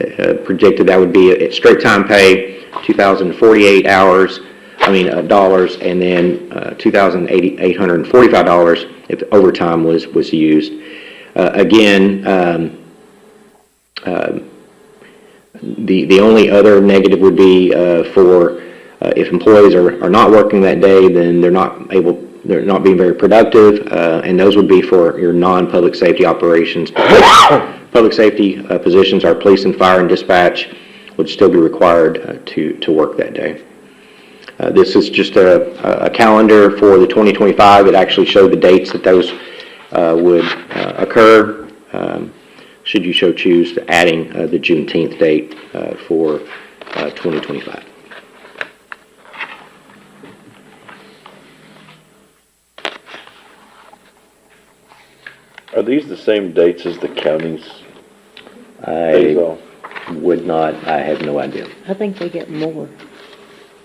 predicted that would be at straight time pay, 2,048 dollars, and then $2,845 if overtime was used. The only other negative would be for if employees are not working that day, then they're not being very productive, and those would be for your non-public safety operations. Public safety positions, our police and fire and dispatch would still be required to work that day. This is just a calendar for the 2025. It actually showed the dates that those would occur, should you so choose to adding the Juneteenth date for 2025. Are these the same dates as the counties? I would not, I have no idea. I think they get more.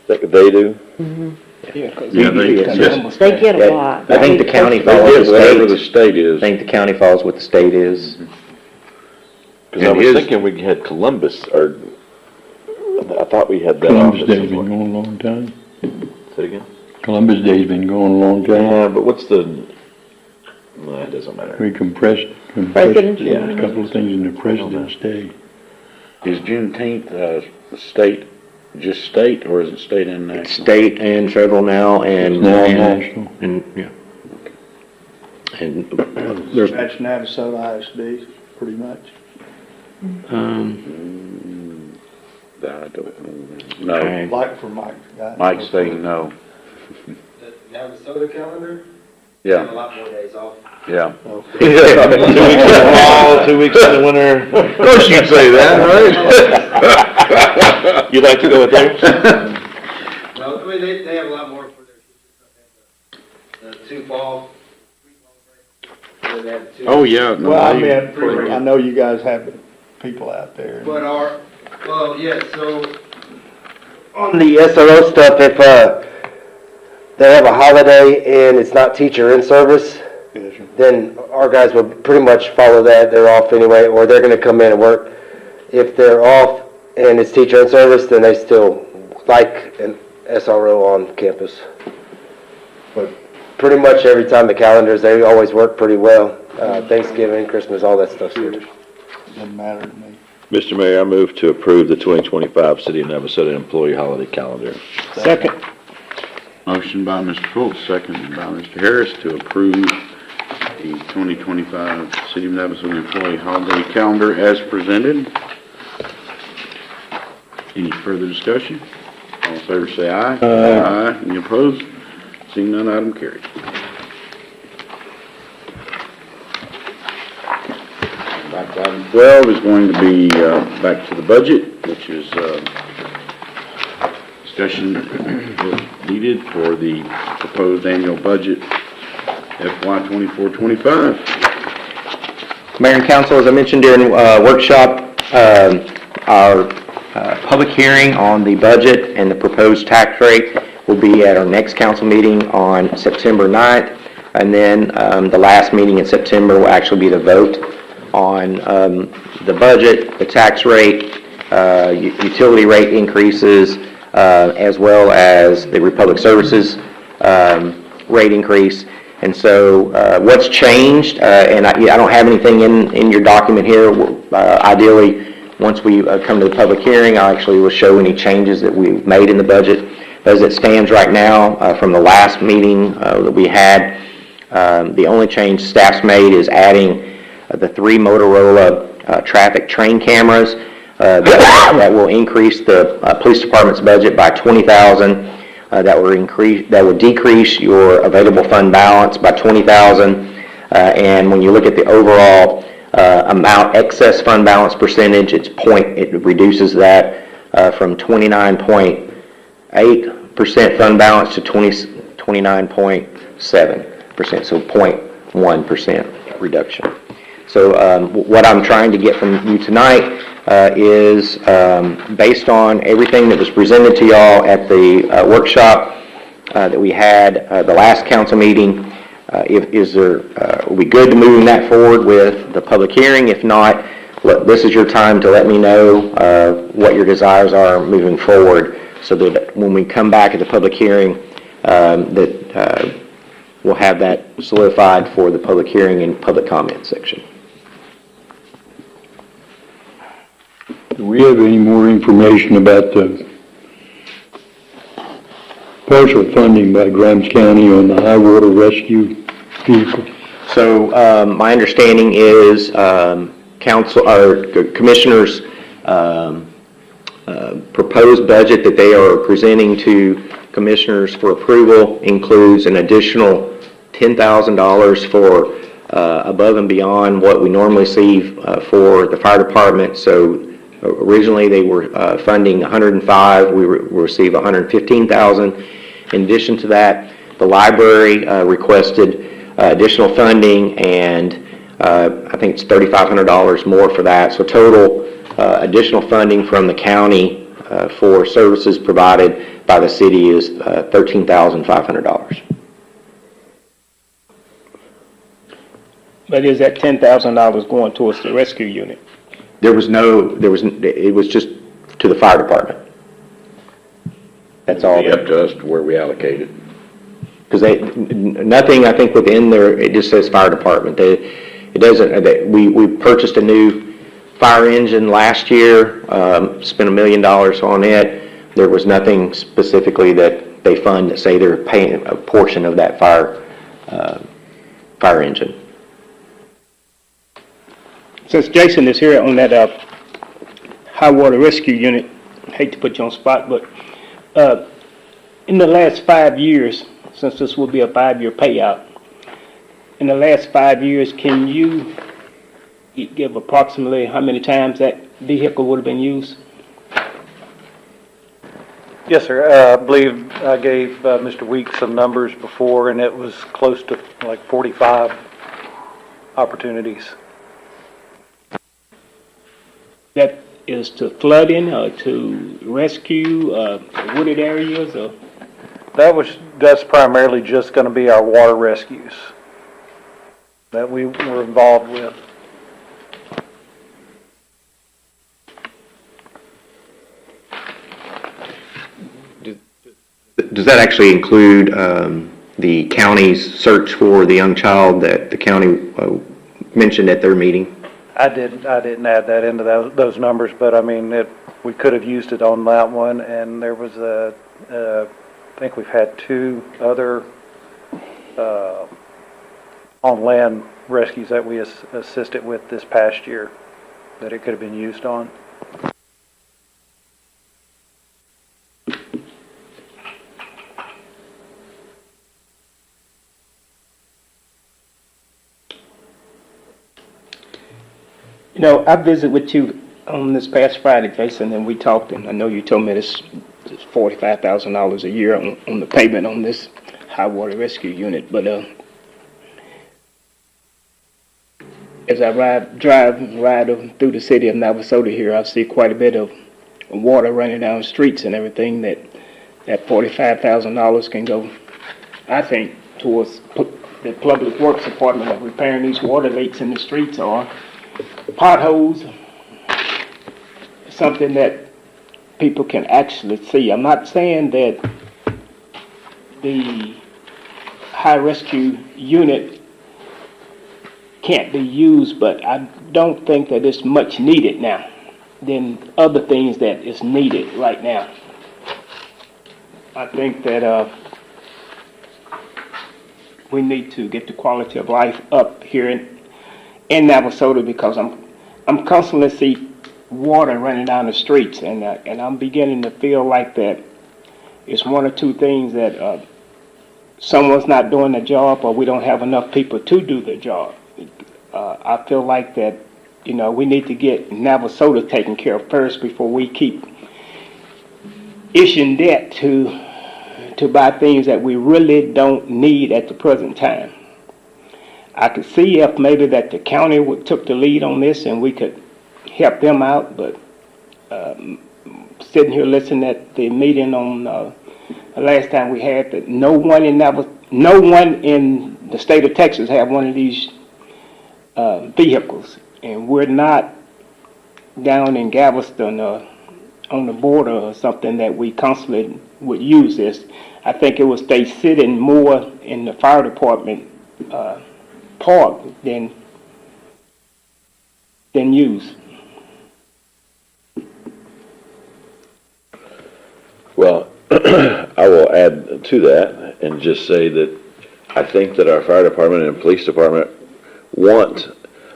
They do? They They get a lot. I think the county follows the state. I think the county follows what the state is. Because I was thinking we had Columbus, or I thought we had that. Columbus Day's been going a long time. Say it again? Columbus Day's been going a long time. Yeah, but what's the, well, it doesn't matter. We compressed President's a couple of things in the President's Day. Is Juneteenth, state, just state, or is it state and national? State and federal now, and. National. And, yeah. And there's, That's Navasota ISD, pretty much. I don't know. No, Like for Mike. guy. Mike's saying no. Navasota calendar? Yeah, lot more days off. yeah. 2 weeks in the fall, 2 weeks in the winter. Of course you'd say that, right? You'd like to go with theirs? No, I mean, they have a lot more for their, the 2 fall, 3 fall break. They have 2. Oh, yeah. no, Well, I they- meant, I know you guys have people out there. But so, on the SRO stuff, if, they have a holiday and it's not teacher in service, Yes, sir. then our guys will pretty much follow that. They're off anyway, or they're gonna come in and work. If they're off and it's teacher in service, then they still like an SRO on campus. But pretty much every time the calendars, they always work pretty well. Thanksgiving, Christmas, all that stuff's good. Doesn't matter to me. Mr. Mayor, I move to approve the 2025 City of Navasota Employee Holiday Calendar. Second. Motion by Mr. Fultz, second by Mr. Harris to approve the 2025 City of Navasota Employee Holiday Calendar as presented. Any further discussion? All in favor say aye. Aye. Any opposed? Seeing none, item carried. Back to item 12 is going to be back to the budget, which is discussion if needed for the proposed annual budget FY 24-25. Mayor and Council, as I mentioned during workshop, our public hearing on the budget and the proposed tax rate will be at our next council meeting on September 9th. And then the last meeting in September will actually be the vote on the budget, the tax rate, utility rate increases, as well as the Republic Services rate increase. And so what's changed, and I don't have anything in your document here. Ideally, once we come to the public hearing, I actually will show any changes that we've made in the budget. As it stands right now, from the last meeting that we had, the only change staff's made is adding the 3 Motorola traffic train cameras. That will increase the police department's budget by $20,000. That will decrease your available fund balance by $20,000. And when you look at the overall amount excess fund balance percentage, it reduces that from 29.8% fund balance to 29.7%, so 0.1% reduction. So what I'm trying to get from you tonight is based on everything that was presented to y'all at the workshop that we had the last council meeting. Are we good to moving that forward with the public hearing? If not, this is your time to let me know what your desires are moving forward, so that when we come back at the public hearing, that we'll have that solidified for the public hearing and public comment section. Do we have any more information about the partial funding by Grimes County on the high water rescue vehicle? So my understanding is council or commissioners' proposed budget that they are presenting to commissioners for approval includes an additional $10,000 for above and beyond what we normally see for the fire department. So originally they were funding $105,000. We receive $115,000. In addition to that, the library requested additional funding, and I think it's $3,500 more for that. So total additional funding from the county for services provided by the city is $13,500. But is that $10,000 going towards the rescue unit? It was just to the fire department. That's all. It'd be up to us to where we allocate it. Because nothing, I think, within there, it just says fire department. We purchased a new fire engine last year, spent $1 million on it. There was nothing specifically that they fund that say they're paying a portion of that fire engine. Since Jason is here on that high water rescue unit, I hate to put you on the spot, but in the last 5 years, since this will be a 5-year payout, in the last 5 years, can you give approximately how many times that vehicle would have been used? Yes, sir. I believe I gave Mr. Weeks some numbers before, and it was close to like 45 opportunities. That is to flooding or to rescue wooded areas or? That's primarily just going to be our water rescues that we were involved with. Does that actually include the county's search for the young child that the county mentioned at their meeting? I didn't add that into those numbers, but I mean, we could have used it on that one, and there was I think we've had 2 other on land rescues that we assisted with this past year that it could have been used on. You know, I visited with you on this past Friday, Jason, and we talked, and I know you told me this is $45,000 a year on the payment on this high water rescue unit, but as I ride through the city of Navasota here, I see quite a bit of water running down the streets and everything that $45,000 can go, I think, towards the Public Works Department of repairing these water leaks in the streets or potholes, something that people can actually see. I'm not saying that the high rescue unit can't be used, but I don't think that it's much needed now than other things that is needed right now. I think that we need to get the quality of life up here in Navasota, because I'm constantly see water running down the streets, and I'm beginning to feel like that it's one or two things that someone's not doing the job, or we don't have enough people to do the job. I feel like that, you know, we need to get Navasota taken care of first before we keep issuing debt to buy things that we really don't need at the present time. I could see if maybe that the county took the lead on this and we could help them out, but sitting here listening at the meeting on the last time we had, that no one in the state of Texas have one of these vehicles, and we're not down in Galveston on the border or something that we constantly would use this. I think it would stay sitting more in the fire department park than use. Well, I will add to that and just say that I think that our fire department and police department want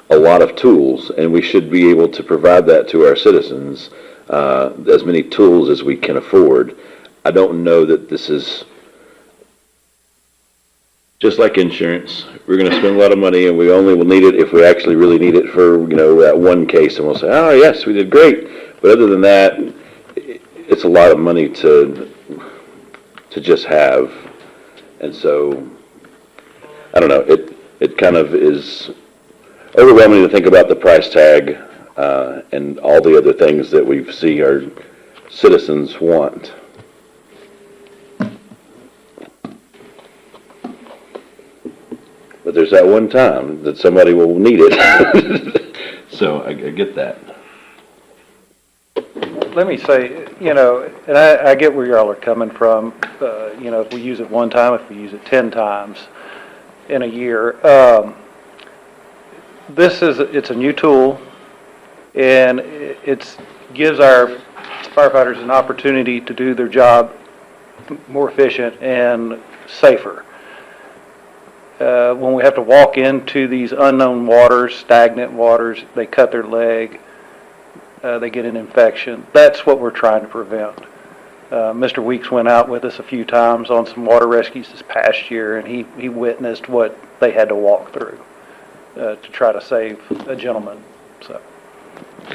a lot of tools, and we should be able to provide that to our citizens, as many tools as we can afford. I don't know that this is just like insurance. We're going to spend a lot of money, and we only will need it if we actually really need it for, that one case, and we'll say, oh yes, we did great. But other than that, it's a lot of money to just have. And so, I don't know, it kind of is overwhelming to think about the price tag and all the other things that we see our citizens want. But there's that one time that somebody will need it. So I get that. Let me say, and I get where y'all are coming from, if we use it one time, if we use it 10 times in a year. It's a new tool. And it gives our firefighters an opportunity to do their job more efficient and safer. When we have to walk into these unknown waters, stagnant waters, they cut their leg, they get an infection. That's what we're trying to prevent. Mr. Weeks went out with us a few times on some water rescues this past year, and he witnessed what they had to walk through to try to save a gentleman. So.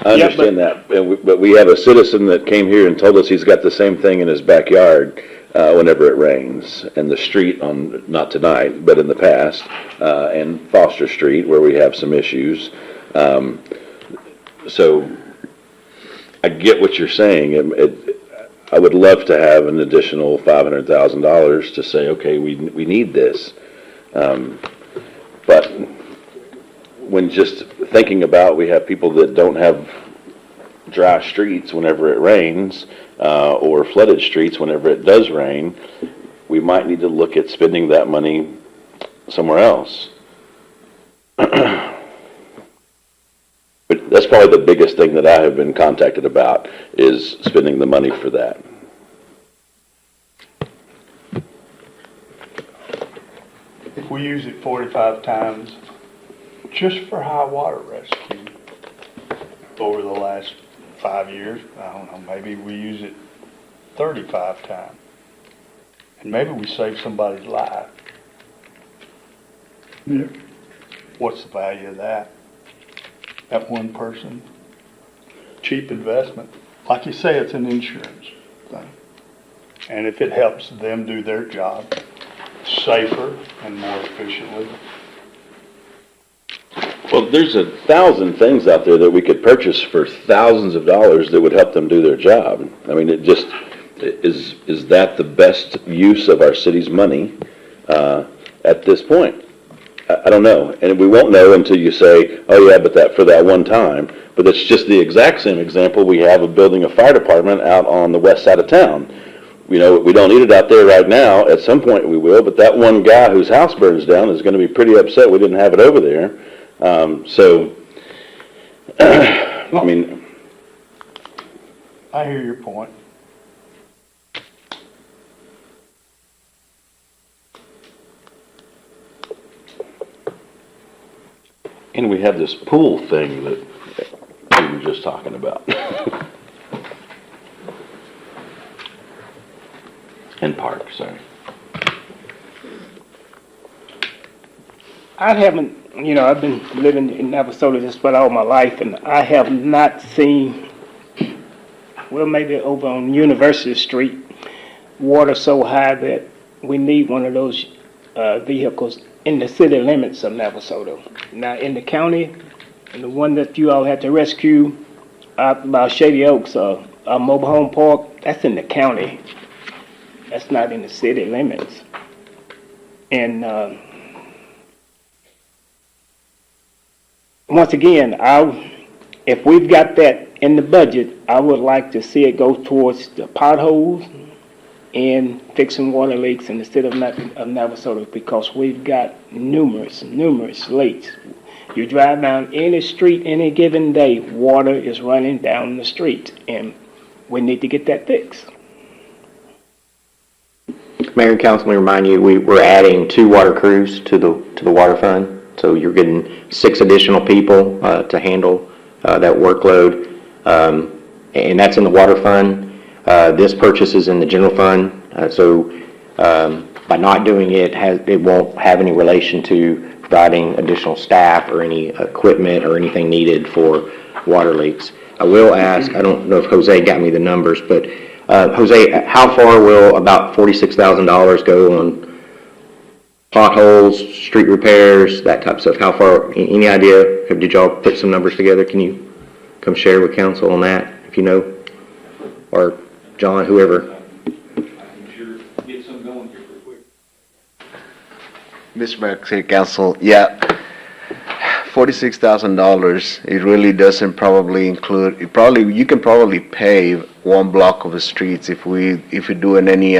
I understand that, but we have a citizen that came here and told us he's got the same thing in his backyard whenever it rains, and the street on, not tonight, but in the past, and Foster Street, where we have some issues. So I get what you're saying. I would love to have an additional $500,000 to say, okay, we need this. But when just thinking about, we have people that don't have dry streets whenever it rains, or flooded streets whenever it does rain, we might need to look at spending that money somewhere else. But that's probably the biggest thing that I have been contacted about, is spending the money for that. If we use it 45 times, just for high water rescue, over the last 5 years, I don't know, maybe we use it 35 times. And maybe we save somebody's life. Yeah. What's the value of that? That one person? Cheap investment. Like you say, it's an insurance thing. And if it helps them do their job safer and more efficiently. Well, there's 1,000 things out there that we could purchase for thousands of dollars that would help them do their job. I mean, it just, is that the best use of our city's money at this point? I don't know, and we won't know until you say, oh yeah, but that for that one time. But it's just the exact same example we have of building a fire department out on the west side of town. You know, we don't need it out there right now. At some point we will, but that one guy whose house burns down is going to be pretty upset we didn't have it over there. I mean, I hear your point. and we have this pool thing that we were just talking about. And park, sorry. I haven't, I've been living in Navasota just about all my life, and I have not seen, well, maybe over on University Street, water so high that we need one of those vehicles in the city limits of Navasota. Now, in the county, and the one that you all had to rescue out by Shady Oaks, a mobile home park, that's in the county. That's not in the city limits. And once again, if we've got that in the budget, I would like to see it go towards the potholes and fixing water leaks in the city of Navasota, because we've got numerous leaks. You drive down any street any given day, water is running down the street, and we need to get that fixed. Mayor and Council, let me remind you, we're adding 2 water crews to the water fund. So you're getting 6 additional people to handle that workload. And that's in the water fund. This purchase is in the general fund. By not doing it, it won't have any relation to providing additional staff or any equipment or anything needed for water leaks. I will ask, I don't know if Jose got me the numbers, but Jose, how far will about $46,000 go on potholes, street repairs, that type of stuff? How far, any idea? Did y'all put some numbers together? Can you come share with council on that, if you know? Or John, whoever. Get some going here real quick. Mr. Mayor, City Council, yeah, $46,000, it really doesn't probably include, you can probably pave 1 block of the streets if we're doing any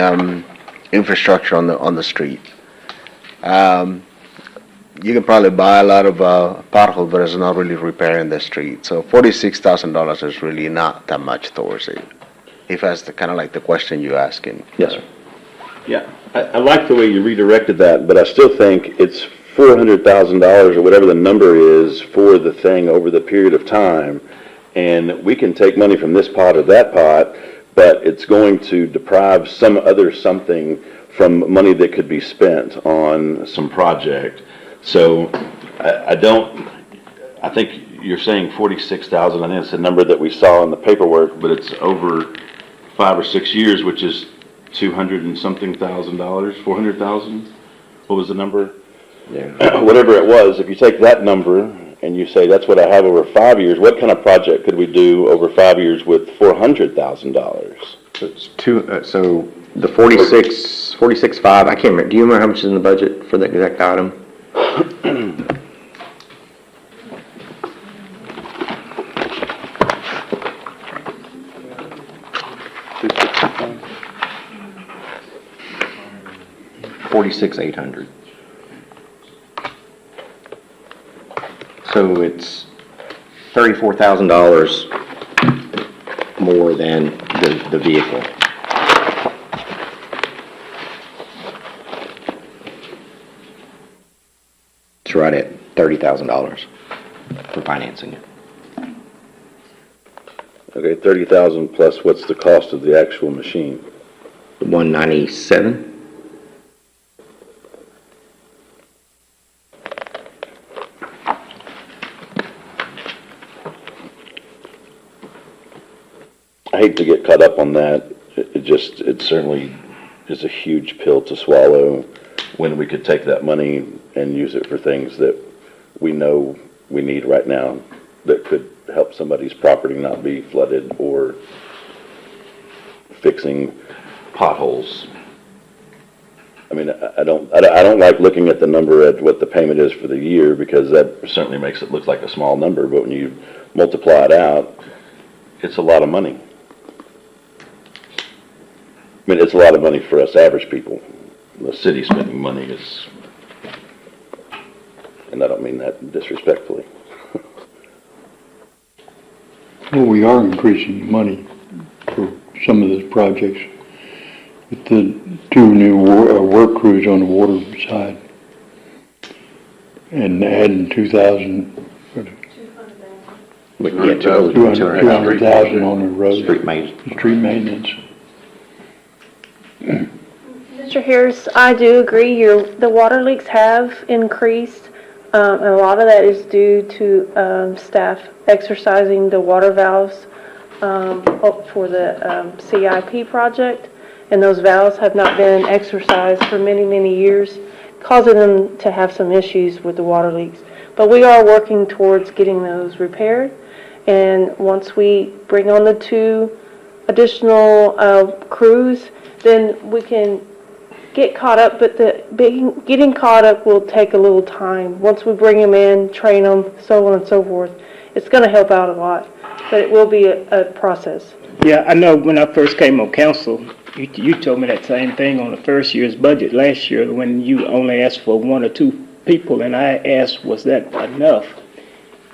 infrastructure on the street. you can probably buy a lot of potholes, but it's not really repairing the street. So $46,000 is really not that much towards it. If that's the kind of like the question you're asking. Yes, sir. Yeah, I like the way you redirected that, but I still think it's $400,000 or whatever the number is for the thing over the period of time. And we can take money from this pot or that pot, but it's going to deprive some other something from money that could be spent on some project. So I think you're saying 46,000, I think it's the number that we saw in the paperwork, but it's over 5 or 6 years, which is 200 and something thousand dollars, 400,000? What was the number? Yeah. Whatever it was, if you take that number and you say that's what I have over 5 years, what kind of project could we do over 5 years with $400,000? It's so the 46.5, I can't remember, do you remember how much is in the budget for the exact item? $46,800. So it's $34,000 more than the vehicle. It's right at $30,000 for financing it. Okay, 30,000 plus what's the cost of the actual machine? $197. I hate to get caught up on that. It certainly is a huge pill to swallow when we could take that money and use it for things that we know we need right now that could help somebody's property not be flooded or fixing potholes. I mean, I don't like looking at the number at what the payment is for the year because that certainly makes it look like a small number, but when you multiply it out, it's a lot of money. I mean, it's a lot of money for us average people. The city spending money is, and I don't mean that disrespectfully. Well, we are increasing money for some of those projects with the 2 new work crews on the water side. And adding 2,000, We can get to over 200,000 on the road. Street maintenance. Street maintenance. Mr. Harris, I do agree, the water leaks have increased. And a lot of that is due to staff exercising the water valves for the CIP project. And those valves have not been exercised for many, many years, causing them to have some issues with the water leaks. But we are working towards getting those repaired. And once we bring on the 2 additional crews, then we can get caught up, but getting caught up will take a little time. Once we bring them in, train them, so on and so forth, it's going to help out a lot, but it will be a process. Yeah, I know when I first came on council, you told me that same thing on the first year's budget last year when you only asked for 1 or 2 people, and I asked, was that enough?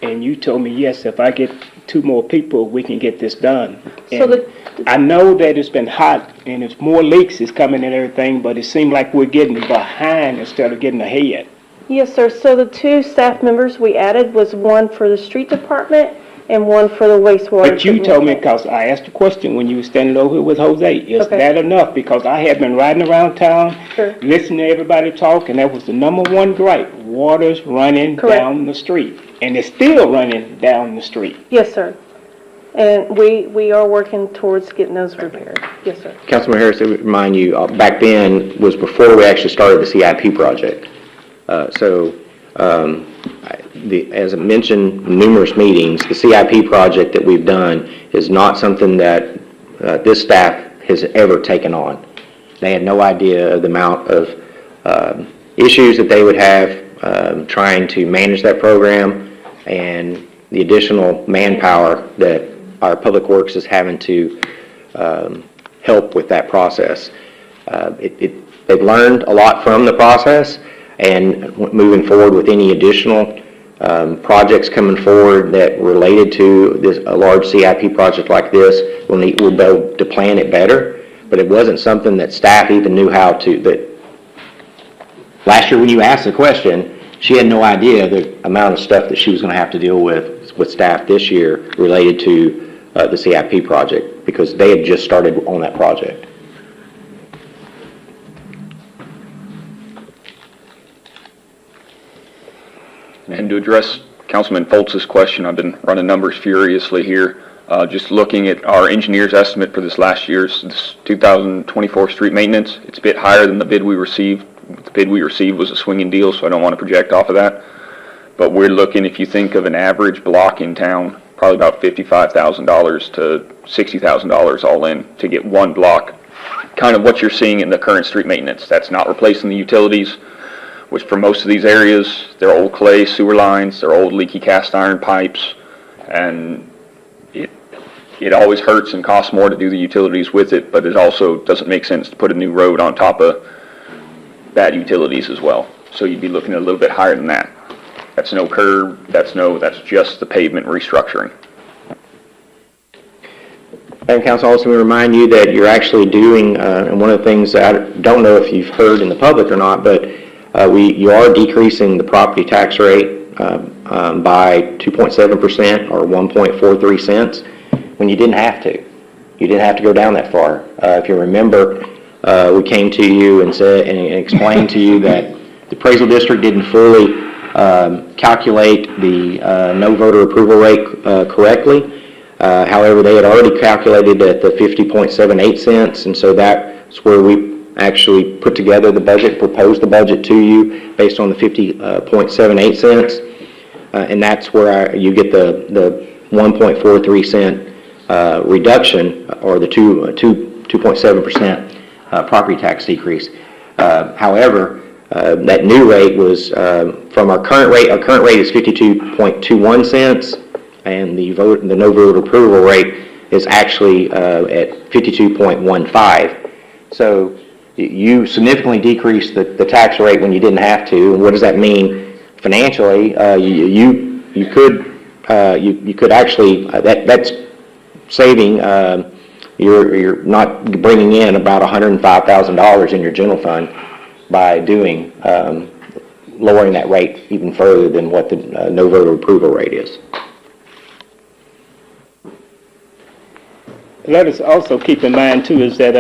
And you told me, yes, if I get 2 more people, we can get this done. And I know that it's been hot and it's more leaks is coming and everything, but it seemed like we're getting behind instead of getting ahead. Yes, sir. So the 2 staff members we added was 1 for the street department and 1 for the wastewater. But you told me, because I asked a question when you were standing over here with Jose, is that enough? Because I had been riding around town, listening to everybody talk, and that was the #1 gripe. Water's running down the street. And it's still running down the street. Yes, sir. And we are working towards getting those repaired. Yes, sir. Councilman Harris, I would remind you, back then was before we actually started the CIP project. As I mentioned in numerous meetings, the CIP project that we've done is not something that this staff has ever taken on. They had no idea of the amount of issues that they would have trying to manage that program and the additional manpower that our Public Works is having to help with that process. They've learned a lot from the process. And moving forward with any additional projects coming forward that related to this, a large CIP project like this, we'll be able to plan it better. But it wasn't something that staff even knew how to, that last year when you asked the question, she had no idea the amount of stuff that she was going to have to deal with staff this year related to the CIP project, because they had just started on that project. And to address Councilman Foltz's question, I've been running numbers furiously here. Just looking at our engineer's estimate for this last year's, this 2024 street maintenance, it's a bit higher than the bid we received. The bid we received was a swinging deal, so I don't want to project off of that. But we're looking, if you think of an average block in town, probably about $55,000 to $60,000 all in to get one block. Kind of what you're seeing in the current street maintenance. That's not replacing the utilities, which for most of these areas, they're old clay sewer lines, they're old leaky cast iron pipes, and it always hurts and costs more to do the utilities with it, but it also doesn't make sense to put a new road on top of bad utilities as well. So you'd be looking at a little bit higher than that. That's no curb, that's just the pavement restructuring. And Council, also to remind you that you're actually doing, and one of the things that I don't know if you've heard in the public or not, but you are decreasing the property tax rate by 2.7% or 1.43 cents when you didn't have to. You didn't have to go down that far. If you remember, we came to you and said and explained to you that the appraisal district didn't fully calculate the no voter approval rate correctly. However, they had already calculated at the 50.78 cents, and so that's where we actually put together the budget, proposed the budget to you based on the 50.78 cents, and that's where you get the 1.43 cent reduction, or the 2.7% property tax decrease. However, that new rate was from our current rate. Our current rate is 52.21 cents, and the no vote approval rate is actually at 52.15. So you significantly decreased the tax rate when you didn't have to. And what does that mean financially? You could actually that's saving. You're not bringing in about $105,000 in your general fund by doing lowering that rate even further than what the no voter approval rate is. Let us also keep in mind too is that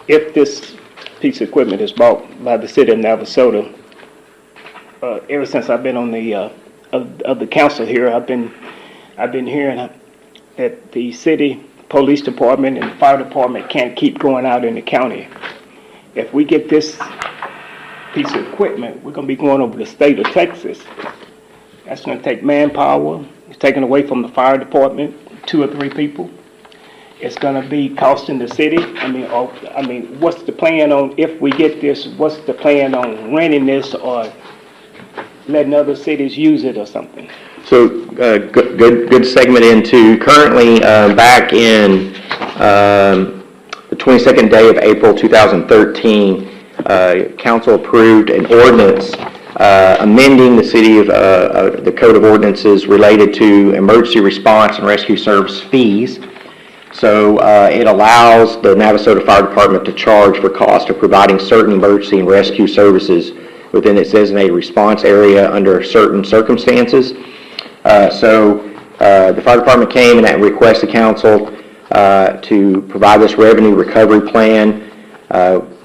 if this piece of equipment is bought by the city of Navasota, ever since I've been on the of the council here, I've been hearing that the city police department and fire department can't keep going out in the county. If we get this piece of equipment, we're going to be going over the state of Texas. That's going to take manpower. It's taken away from the fire department, 2 or 3 people. It's going to be costing the city. I mean, what's the plan on, if we get this, what's the plan on renting this or letting other cities use it or something? So good segment into currently back in the 22nd day of April 2013, council approved an ordinance amending the city of the Code of Ordinances related to emergency response and rescue service fees. So it allows the Navasota Fire Department to charge for cost of providing certain emergency and rescue services within its designated response area under certain circumstances. So the fire department came and requested council to provide this revenue recovery plan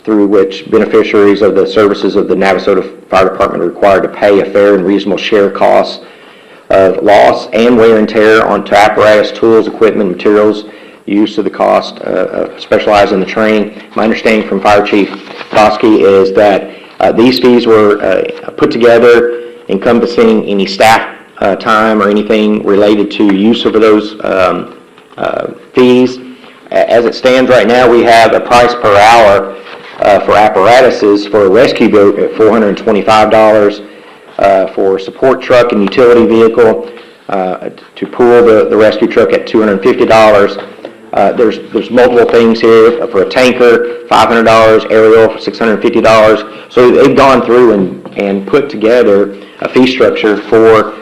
through which beneficiaries of the services of the Navasota Fire Department are required to pay a fair and reasonable share costs of loss and wear and tear onto apparatus, tools, equipment, materials, use of the cost specialized in the training. My understanding from Fire Chief Bosky is that these fees were put together encompassing any staff time or anything related to use of those fees. As it stands right now, we have a price per hour for apparatuses for a rescue boat at $425, for a support truck and utility vehicle to pull the rescue truck at $250, There's multiple things here for a tanker, $500, aerial for $650. So they've gone through and put together a fee structure for,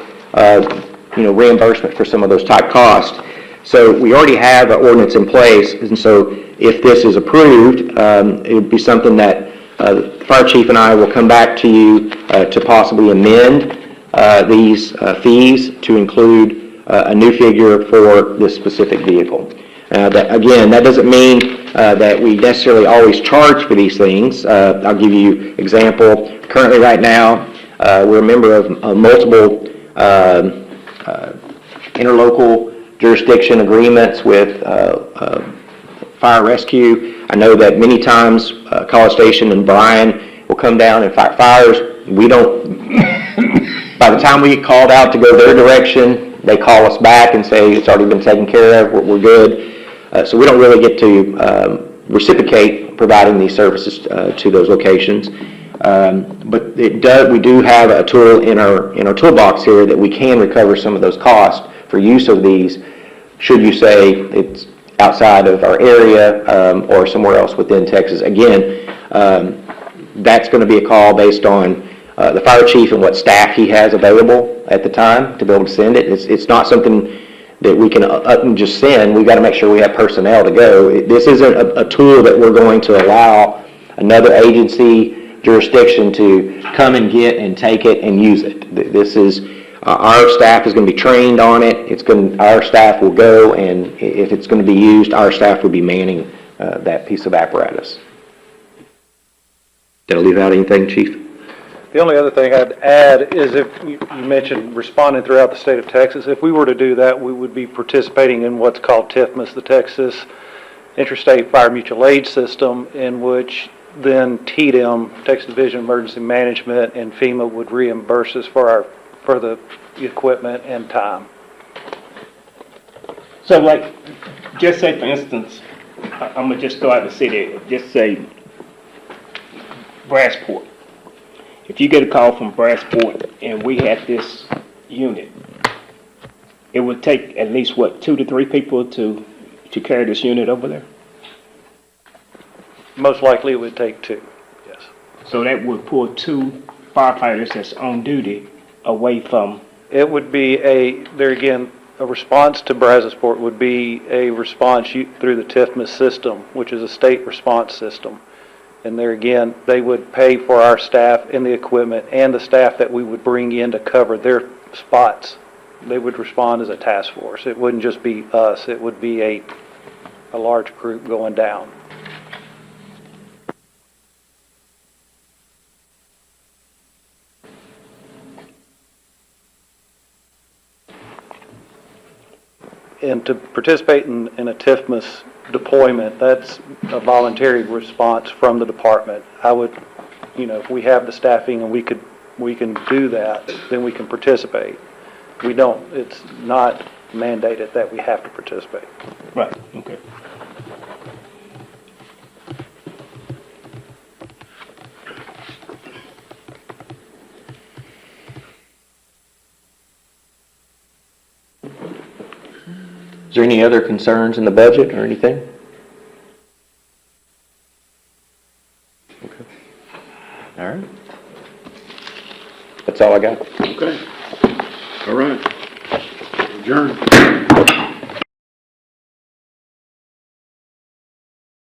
reimbursement for some of those type costs. So we already have an ordinance in place, and so if this is approved, it would be something that the fire chief and I will come back to you to possibly amend these fees to include a new figure for this specific vehicle. That doesn't mean that we necessarily always charge for these things. I'll give you example. Currently, right now, we're a member of multiple interlocal jurisdiction agreements with fire rescue. I know that many times College Station and Bryan will come down and fight fires. We don't, by the time we get called out to go their direction, they call us back and say it's already been taken care of, we're good. So we don't really get to reciprocate providing these services to those locations. But we do have a tool in our toolbox here that we can recover some of those costs for use of these, should you say it's outside of our area or somewhere else within Texas. Again, that's going to be a call based on the fire chief and what staff he has available at the time to be able to send it. It's not something that we can up and just send. We've got to make sure we have personnel to go. This isn't a tool that we're going to allow another agency jurisdiction to come and get and take it and use it. This is, our staff is going to be trained on it. Our staff will go, and if it's going to be used, our staff will be manning that piece of apparatus. Did I leave out anything, Chief? The only other thing I'd add is if you mentioned responding throughout the state of Texas, if we were to do that, we would be participating in what's called TIFMAS, the Texas Interstate Fire Mutual Aid System, in which then TDM, Texas Division of Emergency Management, and FEMA would reimburse us for the equipment and time. So like, just say for instance, I'm gonna just throw out the city, just say Brassport. If you get a call from Brassport and we had this unit, it would take at least, 2 to 3 people to carry this unit over there? Most likely it would take 2, yes. So that would pull 2 firefighters that's on duty away from... It would be a response to Brassport would be a response through the TIFMAS system, which is a state response system. And there again, they would pay for our staff and the equipment and the staff that we would bring in to cover their spots. They would respond as a task force. It wouldn't just be us. It would be a large group going down. And to participate in a TIFMAS deployment, that's a voluntary response from the department. I would, if we have the staffing and we can do that, then we can participate. We don't, it's not mandated that we have to participate. Right, okay. Is there any other concerns in the budget or anything? Okay. All right. That's all I got. Okay. All right. Adjourn.